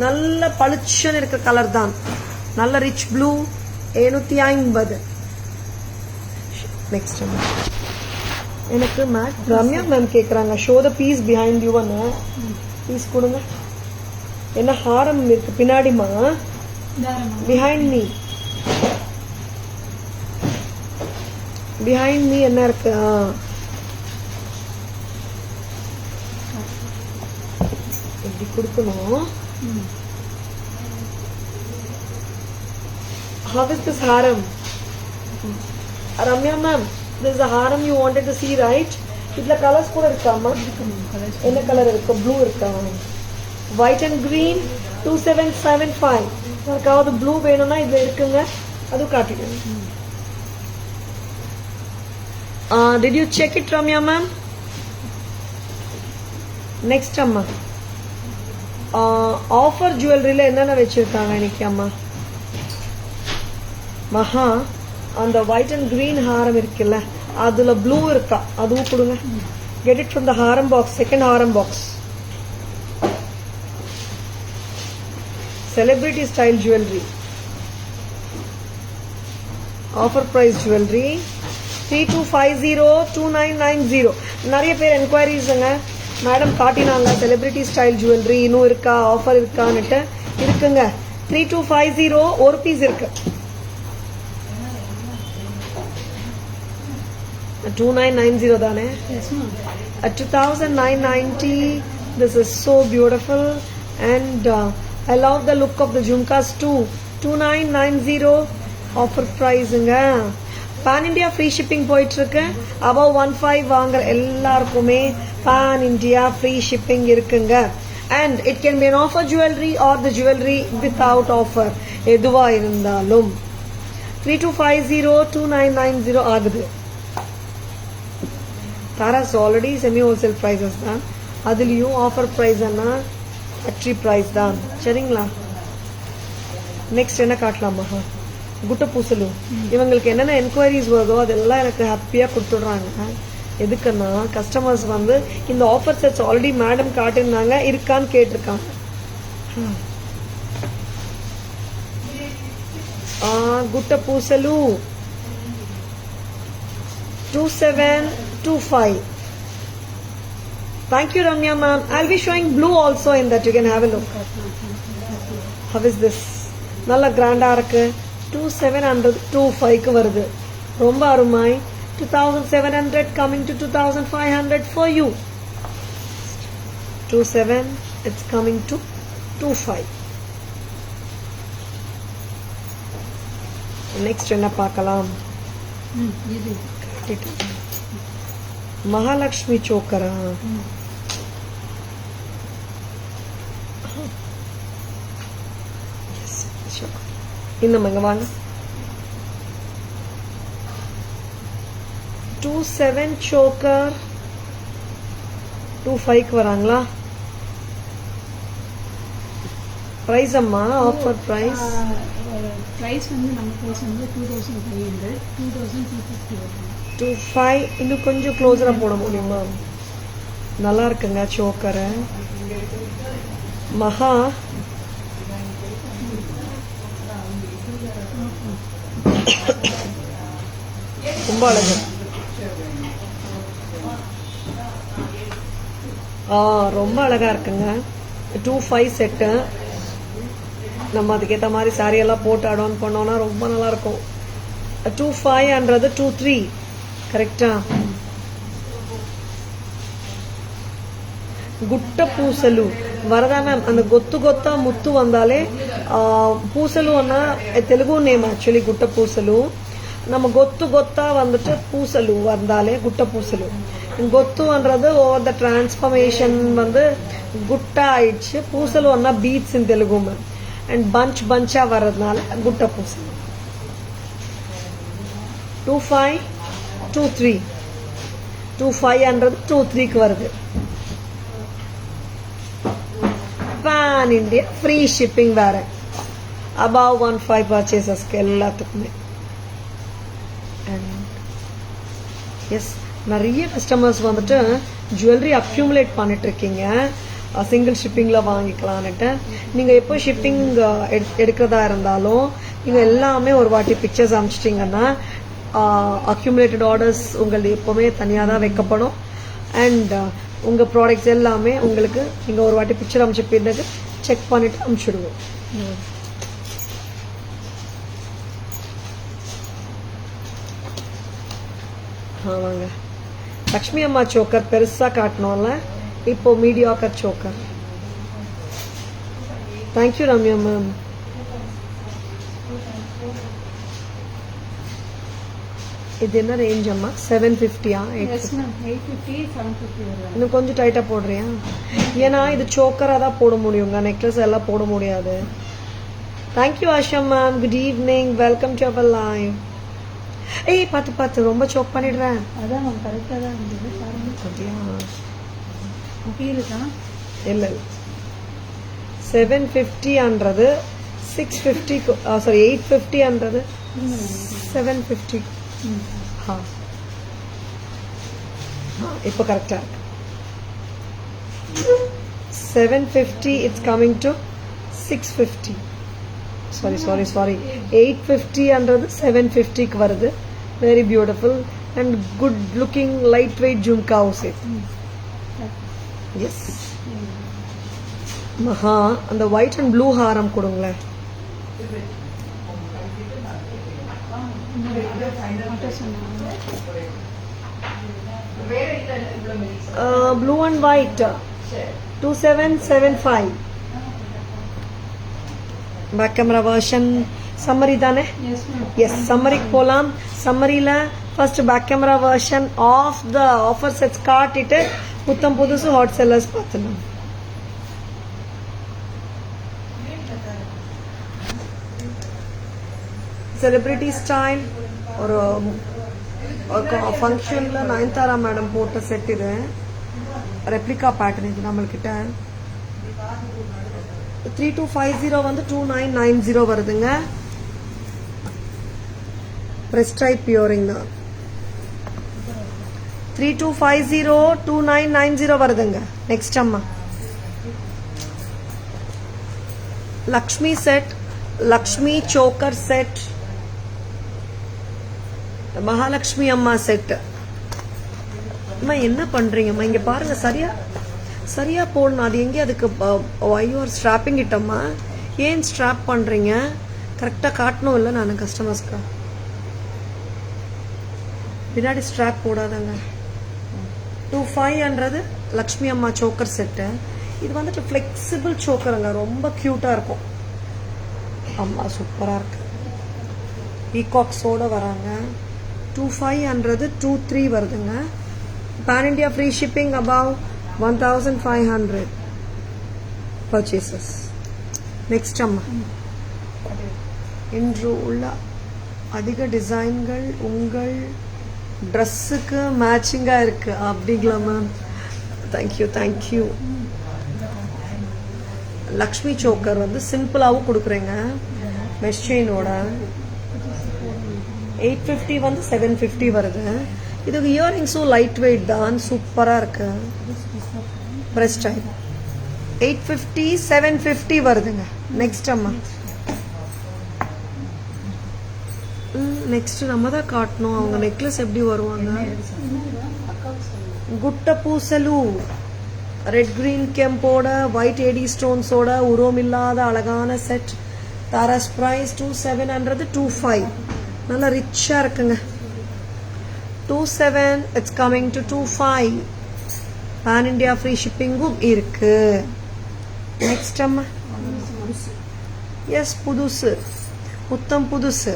நல்ல பளிச்சுன்னு இருக்க கலர் தான், நல்ல ரிச் ப்ளூ, 750. நெக்ஸ்ட் எனக்கு மேட் ரம்யா மேம் கேக்குறாங்க, show the piece behind you. Piece கொடுங்க. என்ன ஹாரம் இருக்கு பின்னாடிமா? பிஹைண்ட் மீ என்ன இருக்கு? இப்படி கொடுக்கணும். How is this haram? Ramya ma'am, this is a haram you wanted to see, right? இதுல கலர்ஸ் கூட இருக்காமா? என்ன கலர் இருக்கு? ப்ளூ இருக்கா? White and green, 2775. யாருக்காவது ப்ளூ வேணும்னா இதுல இருக்குங்க, அதுவும் காட்டிடுங்க. Did you check it, Ramya ma'am? Next அம்மா, ஆஃபர் ஜுவல்லரியில என்னென்ன வச்சிருக்காங்க இன்னைக்கு அம்மா? மகா, அந்த ஒயிட் அண்ட் கிரீன் ஹாரம் இருக்குல்ல, அதுல ப்ளூ இருக்கா? அதுவும் கொடுங்க. Get it from the haram box, second haram box. Celebrity style jewellery, offer price jewellery, 3250, 2990. நிறைய பேர் என்கொயரிஸ்ங்க. மேடம் காட்டினாங்க செலிபிரிட்டி ஸ்டைல் ஜுவல்லரி இன்னும் இருக்கா, ஆஃபர் இருக்கான்னுட்டு. இருக்குங்க, 3250 ஒரு பீஸ் இருக்கு. 2990 தானே? 2990. This is so beautiful and I love the look of the jhumkas too. 2990 offer priceங்க. Pan India free shipping போயிட்டு இருக்கு. above 15 வாங்குற எல்லாருக்குமே Pan India free shipping இருக்குங்க. And it can be an offer jewelry or the jewelry without offer. எதுவா இருந்தாலும் 3250, 2990 ஆகுது. Taras already semi wholesale prices தான், அதுலேயும் ஆஃபர் ப்ரைஸ்னா ஃபேக்ட்ரி ப்ரைஸ் தான். சரிங்களா? நெக்ஸ்ட் என்ன காட்டலாமா? குட்ட பூசலு. இவங்களுக்கு என்னென்ன என்கொயரிஸ் வருதோ அதெல்லாம் எனக்கு ஹாப்பியாக கொடுத்துடுறாங்க. எதுக்குன்னா கஸ்டமர்ஸ் வந்து இந்த ஆஃபர் செட்ஸ் ஆல்ரெடி மேடம் காட்டியிருந்தாங்க, இருக்கான்னு கேட்டிருக்காங்க. குட்ட பூசலு 2725. Thank you, Ramya ma'am. I'll be showing blue also in that. You can have a look. How is this? Nalla grand இருக்கு. 2700, 25 வருது. ரொம்ப அருமை. 2700 coming to 2500 for you. 27, it's coming to 25. Next என்ன பார்க்கலாம்?
இது
மகாலட்சுமி சோக்கரா? Yes, sure. இன்னும் இங்க வாங்க. 27 சோக்கர் 25 வராங்களா? பிரைஸ் அம்மா, ஆஃபர் பிரைஸ்
ப்ரைஸ் வந்து நம்ம ப்ரைஸ் வந்து 2500, 2250 வரும்.
25. இன்னும் கொஞ்சம் க்ளோஸரா போட முடியுமா? நல்லா இருக்குங்க சோக்கரை. மகா ரொம்ப அழகு. ரொம்ப அழகா இருக்குங்க. 25 செட்டு. நம்ம அதுக்கேற்ற மாதிரி சாரி எல்லாம் போட்டு அடான் பண்ணோம்னா ரொம்ப நல்லா இருக்கும். 25ன்றது 23 கரெக்டா? గుట్ట పూసలు వరదా మ్యామ్ அந்த கொத்து கொத்தா முத்து வந்தாலே பூசலு அண்ணா தெலுங்கு நேம் ஆக்சுவலி குட்ட பூசலு. நம்ம கொத்து கொத்தா வந்துட்டு பூசலு வந்தாலே குட்ட பூசலு. கொத்துன்றது ஓவர் த டிரான்ஸ்ஃபர்மேஷன் வந்து குட்டா ஆயிடுச்சு. பூசலு அண்ணா beads in Telugu ma'am. And பஞ்சா வர்றதுனால குட்ட பூசலு. 25, 23. 25ன்றது 23க்கு வருது. பேன் இண்டியா ஃப்ரீ ஷிப்பிங் வேற. above 15 பர்ச்சேசஸ்க்கு எல்லாத்துக்குமே. எஸ், நிறைய கஸ்டமர்ஸ் வந்துட்டு ஜுவல்லரி அக்யூமுலேட் பண்ணிட்டு இருக்கீங்க. சிங்கிள் ஷிப்பிங்கில் வாங்கிக்கலான்னுட்டு. நீங்கள் எப்போ ஷிப்பிங் எடுக்கிறதா இருந்தாலும் நீங்கள் எல்லாமே ஒரு வாட்டி பிக்சர்ஸ் அனுப்பிச்சிட்டிங்கன்னா அக்யூமுலேட்டட் ஆர்டர்ஸ் உங்களுக்கு எப்போவுமே தனியாக தான் வைக்கப்படும். அண்ட் உங்கள் ப்ராடக்ட்ஸ் எல்லாமே உங்களுக்கு நீங்கள் ஒரு வாட்டி பிக்சர் அனுப்பிச்ச பிறகு செக் பண்ணிவிட்டு அனுப்பிச்சிடுவோம். ஆமாங்க. லக்ஷ்மி அம்மா சோக்கர் பெருசாக காட்டணும்ல, இப்போ mediocre choker. Thank you Ramya ma'am. இது என்ன ரேஞ்ச் அம்மா? 750யா?
850, 750 வரும்.
இன்னும் கொஞ்சம் டைட்டாக போடுறியா? ஏன்னா இது சோக்கராக தான் போட முடியுங்க, நெக்லஸ் எல்லாம் போட முடியாது. Thank you Asha ma'am. Good evening. Welcome to our live. ஏய் பார்த்து ரொம்ப சோக் பண்ணிடுறேன்.
அதான் மேம் கரெக்டாக தான் இருந்தது. பாருங்க
அப்படியா?
ஃபீலுக்கா?
இல்லை 750ன்றது 650, சாரி 850ன்றது 750. இப்போ கரெக்டா இருக்கு. 750 இட்ஸ் கமிங் டு 650. சாரி 850ன்றது 750க்கு வருது. Very beautiful and good looking light weight jhumka set. Yes Maha, அந்த ஒயிட் அண்ட் ப்ளூ ஹாரம் கொடுங்களேன். Blue and white 2775. Back camera version summary தானே? எஸ், சம்மரிக்கு போகலாம். சம்மரியில் first back camera version of the offer sets காட்டிட்டு புத்தம் புதுசு ஹாட் செல்லர்ஸ் பார்த்துலாம். செலிபிரிட்டி ஸ்டைல் ஒரு ஃபங்க்ஷனில் நயன்தாரா மேடம் போட்ட செட். இது ரெப்ளிகா பேட்டர்ன். இது நம்மள்கிட்ட 3250 வந்து 2990 வருதுங்க. பிரஸ் டைப் பியூரிங் தான். 3250 2990 வருதுங்க. நெக்ஸ்ட் அம்மா Lakshmi set, Lakshmi choker set, Mahalakshmi அம்மா செட். அம்மா என்ன பண்றீங்கம்மா? இங்க பாருங்க, சரியா போடணும். அது எங்கே? அதுக்கு யூஆர் ஸ்ட்ராப்பிங் இட்டம்மா. ஏன் ஸ்ட்ராப் பண்றீங்க? கரெக்டாக காட்டணும் இல்லை நான் கஸ்டமர்ஸ்க்கு. பின்னாடி ஸ்ட்ராப் போடாதாங்க. 25ன்றது லக்ஷ்மி அம்மா சோக்கர் செட்டு. இது வந்துட்டு ஃப்ளெக்சிபிள் சோக்கருங்க, ரொம்ப க்யூட்டாக இருக்கும். அம்மா சூப்பராக இருக்கு. பீகாக்ஸோடு வராங்க. 2500 23 வருதுங்க. Pan India free shipping above 1500 purchases. Next அம்மா, இன்று உள்ள அதிக டிசைன்கள் உங்கள் ட்ரெஸ்ஸுக்கு மேட்சிங்காக இருக்குது அப்படிங்களா ma'am? Thank you thank you. Lakshmi choker வந்து சிம்பிளாகவும் கொடுக்குறேங்க, மெஷ் செயினோட. 850 வந்து 750 வருது. இதுக்கு இயரிங்ஸும் லைட் வெயிட் தான், சூப்பராக இருக்கு. பிரஸ்ட் டைப் 850 750 வருதுங்க. நெக்ஸ்ட் அம்மா, நெக்ஸ்ட் நம்ம தான் காட்டணும். அவங்க நெக்லஸ் எப்படி வருவாங்க? குட்ட பூசலு ரெட் கிரீன் கெம்போட ஒயிட் ஏடி ஸ்டோன்ஸோட உருவமில்லாத அழகான செட். தாராஸ் பிரைஸ் 2700 25. நல்லா ரிச்சா இருக்குங்க. 27 it's coming to 25. Pan India free ஷிப்பிங்கும் இருக்கு. நெக்ஸ்ட் அம்மா, எஸ் புதுசு, புத்தம் புதுசு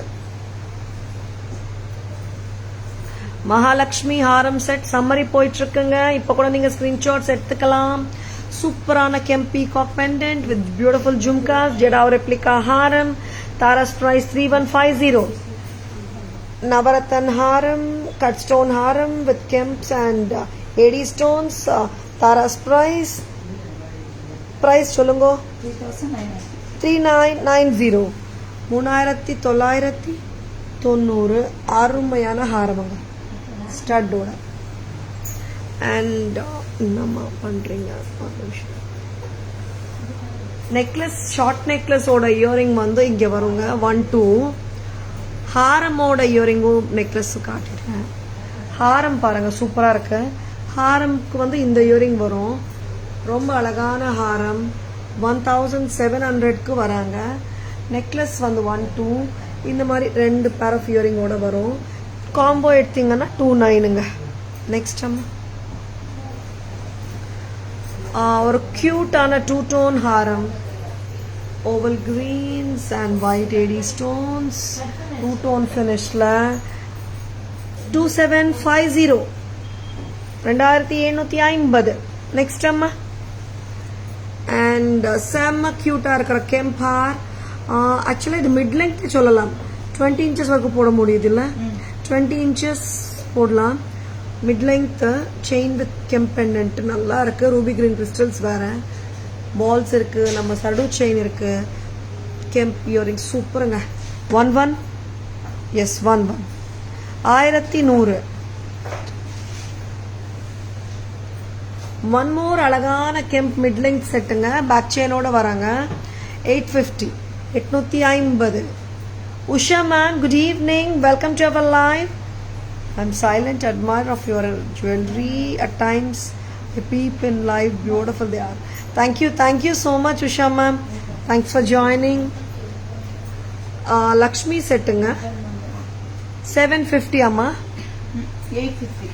மகாலட்சுமி ஹாரம் செட் சம்மரி போயிட்டு இருக்குங்க. இப்போ கூட நீங்க ஸ்கிரீன்ஷாட்ஸ் எடுத்துக்கலாம். சூப்பரான kemp peacock pendant with beautiful jhumkas, jadau replica haram. தாராஸ் price 3150. Navratan haram, cut stone haram with kemps and AD stones. தாராஸ் பிரைஸ் சொல்லுங்க. 3990. 3990. அருமையான ஹாரமுங்க, ஸ்டட்டோட. அண்ட் என்னம்மா பண்றீங்க? நெக்லஸ், ஷார்ட் நெக்லஸோட இயரிங் வந்து இங்க வருங்க 1 2. ஹாரமோட இயரிங்கும் நெக்லஸ் காட்டிட்டேன். ஹாரம் பாருங்க சூப்பரா இருக்கு. ஹாரம்க்கு வந்து இந்த இயரிங் வரும், ரொம்ப அழகான ஹாரம். 1700க்கு வராங்க. நெக்லஸ் வந்து 1 2. இந்த மாதிரி 2 பேர் ஆஃப் இயரிங்கோட வரும். காம்போ எடுத்தீங்கன்னா 29ங்க. நெக்ஸ்ட் அம்மா, ஒரு கியூட்டான 2 tone haram, oval greens and white AD stones, 2 tone ஃபினிஷ்ல 2750. 2750. நெக்ஸ்ட் அம்மா, அண்ட் செம்ம கியூட்டா இருக்கிற கெம்ப் ஹார். ஆக்சுவலா இது மிட் லெங்க் சொல்லலாம். 20 inches வரைக்கும் போட முடியுது இல்ல? 20 inches போடலாம். Mid length chain with kemp pendant நல்லா இருக்கு. ரூபி கிரீன் கிறிஸ்டல்ஸ் வேற, பால்ஸ் இருக்கு, நம்ம சடு செயின் இருக்கு, கெம்ப் இயரிங் சூப்பருங்க. 11. எஸ் 11. 1100. ஒன் மோர் அழகான கெம்ப் மிட் லெங்க் செட்டுங்க, பேக் செயினோட வராங்க. 850. 850. Usha ma'am, good evening. Welcome to our live. I'm silent admirer of your jewelry. At times, I peep in live. Beautiful they are. Thank you so much, Usha ma'am. Thanks for joining. Lakshmi settunga 750 amma.
850.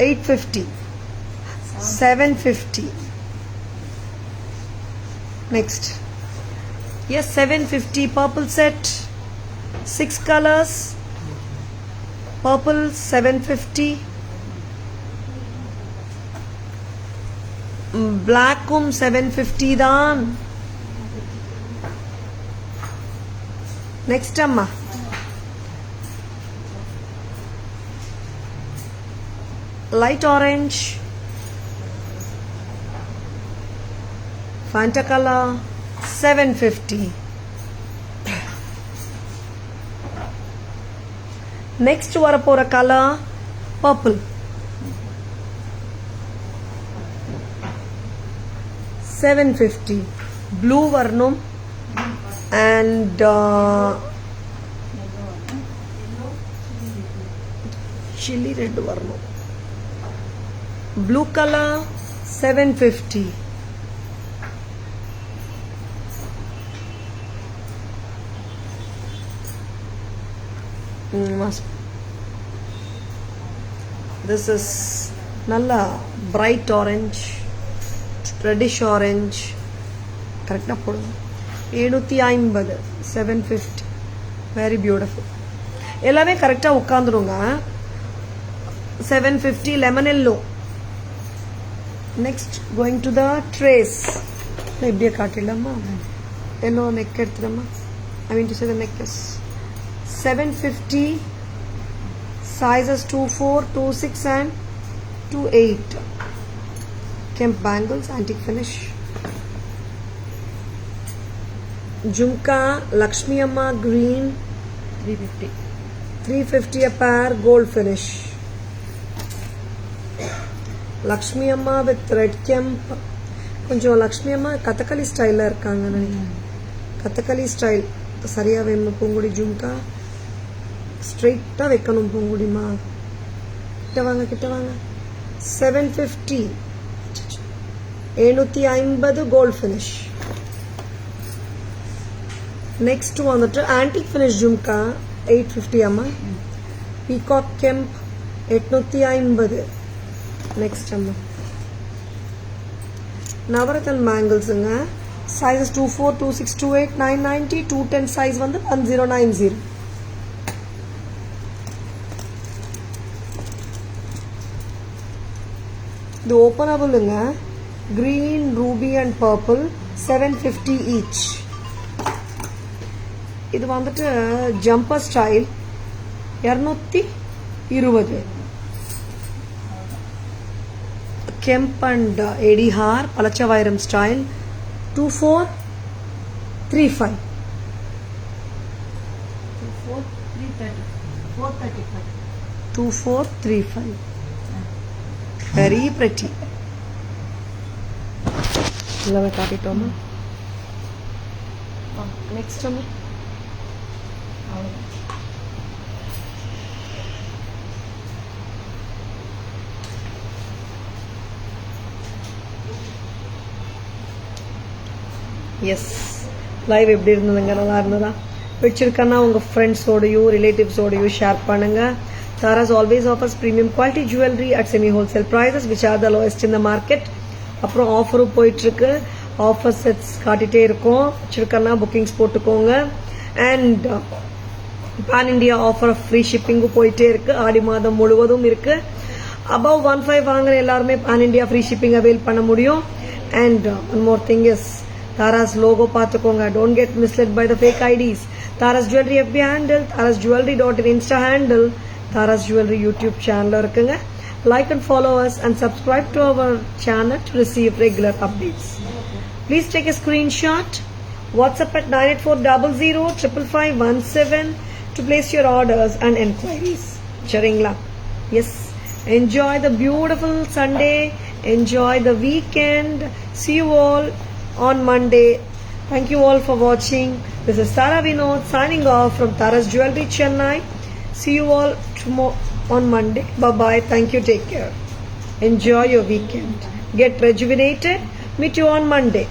850. 750. Next. Yes, 750 purple set. 6 colors. Purple 750. Blackum 750 தான். Next amma. Light orange. Fanta color 750. Next வரப்போற color purple 750. Blue வரணும் and chili red வரணும். Blue color 750. This is நல்லா bright orange, reddish orange கரெக்டாக போடுங்க. 750, 750, very beautiful. எல்லாமே கரெக்டாக உட்காந்துருங்க. 750 lemon yellow. Next going to the trays. இப்படியே காட்டிடலாமா? எல்லோ நெக் எடுத்துடமா? I mean to say the neck is 750, sizes 24, 26 and 28. Kemp bangles, antique finish. Jhumka, Lakshmi Amma green,
350.
350 a pair, gold finish. Lakshmi Amma with red kemp. கொஞ்சம் லக்ஷ்மி அம்மா கதகளி ஸ்டைலில் இருக்காங்க நினைக்கிறேன். Kathakali style சரியாக வேணும். பூங்குடி ஜும்கா ஸ்ட்ரெயிட்டாக வைக்கணும். பூங்குடிமா கிட்ட வாங்க, கிட்ட வாங்க. 750, 750 கோல்ட் ஃபினிஷ். நெக்ஸ்ட் வந்துட்டு ஆன்டிக் ஃபினிஷ் ஜும்கா 850 அம்மா. பீகாக் கெம்ப் 850. நெக்ஸ்ட் அம்மா நவரத்தன் பேங்கிள்ஸுங்க. சைஸஸ் 24, 26, 28, 990, 210 சைஸ் வந்து 1090. இது ஓப்பனபிளுங்க. Green, ruby and purple 750 each. இது வந்துட்டு jumper style 220. Kemp and AD Har Palachavairam style 2435. 2435. Very pretty. எல்லாமே காட்டிட்டோமா? நெக்ஸ்ட் அம்மா எஸ் லைவ் எப்படி இருந்ததுங்க? நல்லா இருந்ததா? பிடிச்சிருக்கன்னா உங்கள் ஃப்ரெண்ட்ஸோடையும் ரிலேட்டிவ்ஸோடையும் ஷேர் பண்ணுங்கள். Taras always offers premium quality jewelry at semi wholesale prices which are the lowest in the market. அப்புறம் ஆஃபரும் போயிட்டுருக்கு. ஆஃபர் செட்ஸ் காட்டிகிட்டே இருக்கோம். பிடிச்சிருக்கன்னா புக்கிங்ஸ் போட்டுக்கோங்க. And pan India offer free ஷிப்பிங்கும் போயிட்டே இருக்குது. ஆடி மாதம் முழுவதும் இருக்குது. above 15 வாங்குற எல்லாருமே pan India free shipping avail பண்ண முடியும். And one more thing is Taras logo பார்த்துக்கோங்க. Don't get misled by the fake IDs. Taras Jewelry FB handle, Taras Jewelry.in Insta handle, Taras Jewelry YouTube channel இருக்குங்க. Like and follow us and subscribe to our channel to receive regular updates. Please take a screenshot. WhatsApp at 9840055517 to place your orders and enquiries. சரிங்களா? Yes. Enjoy the beautiful Sunday. Enjoy the weekend. See you all on Monday. Thank you all for watching. This is Tara Vinod signing off from Taras Jewelry Chennai. See you all tomorrow on Monday. Bye bye. Thank you. Take care. Enjoy your weekend. Get rejuvenated. Meet you on Monday.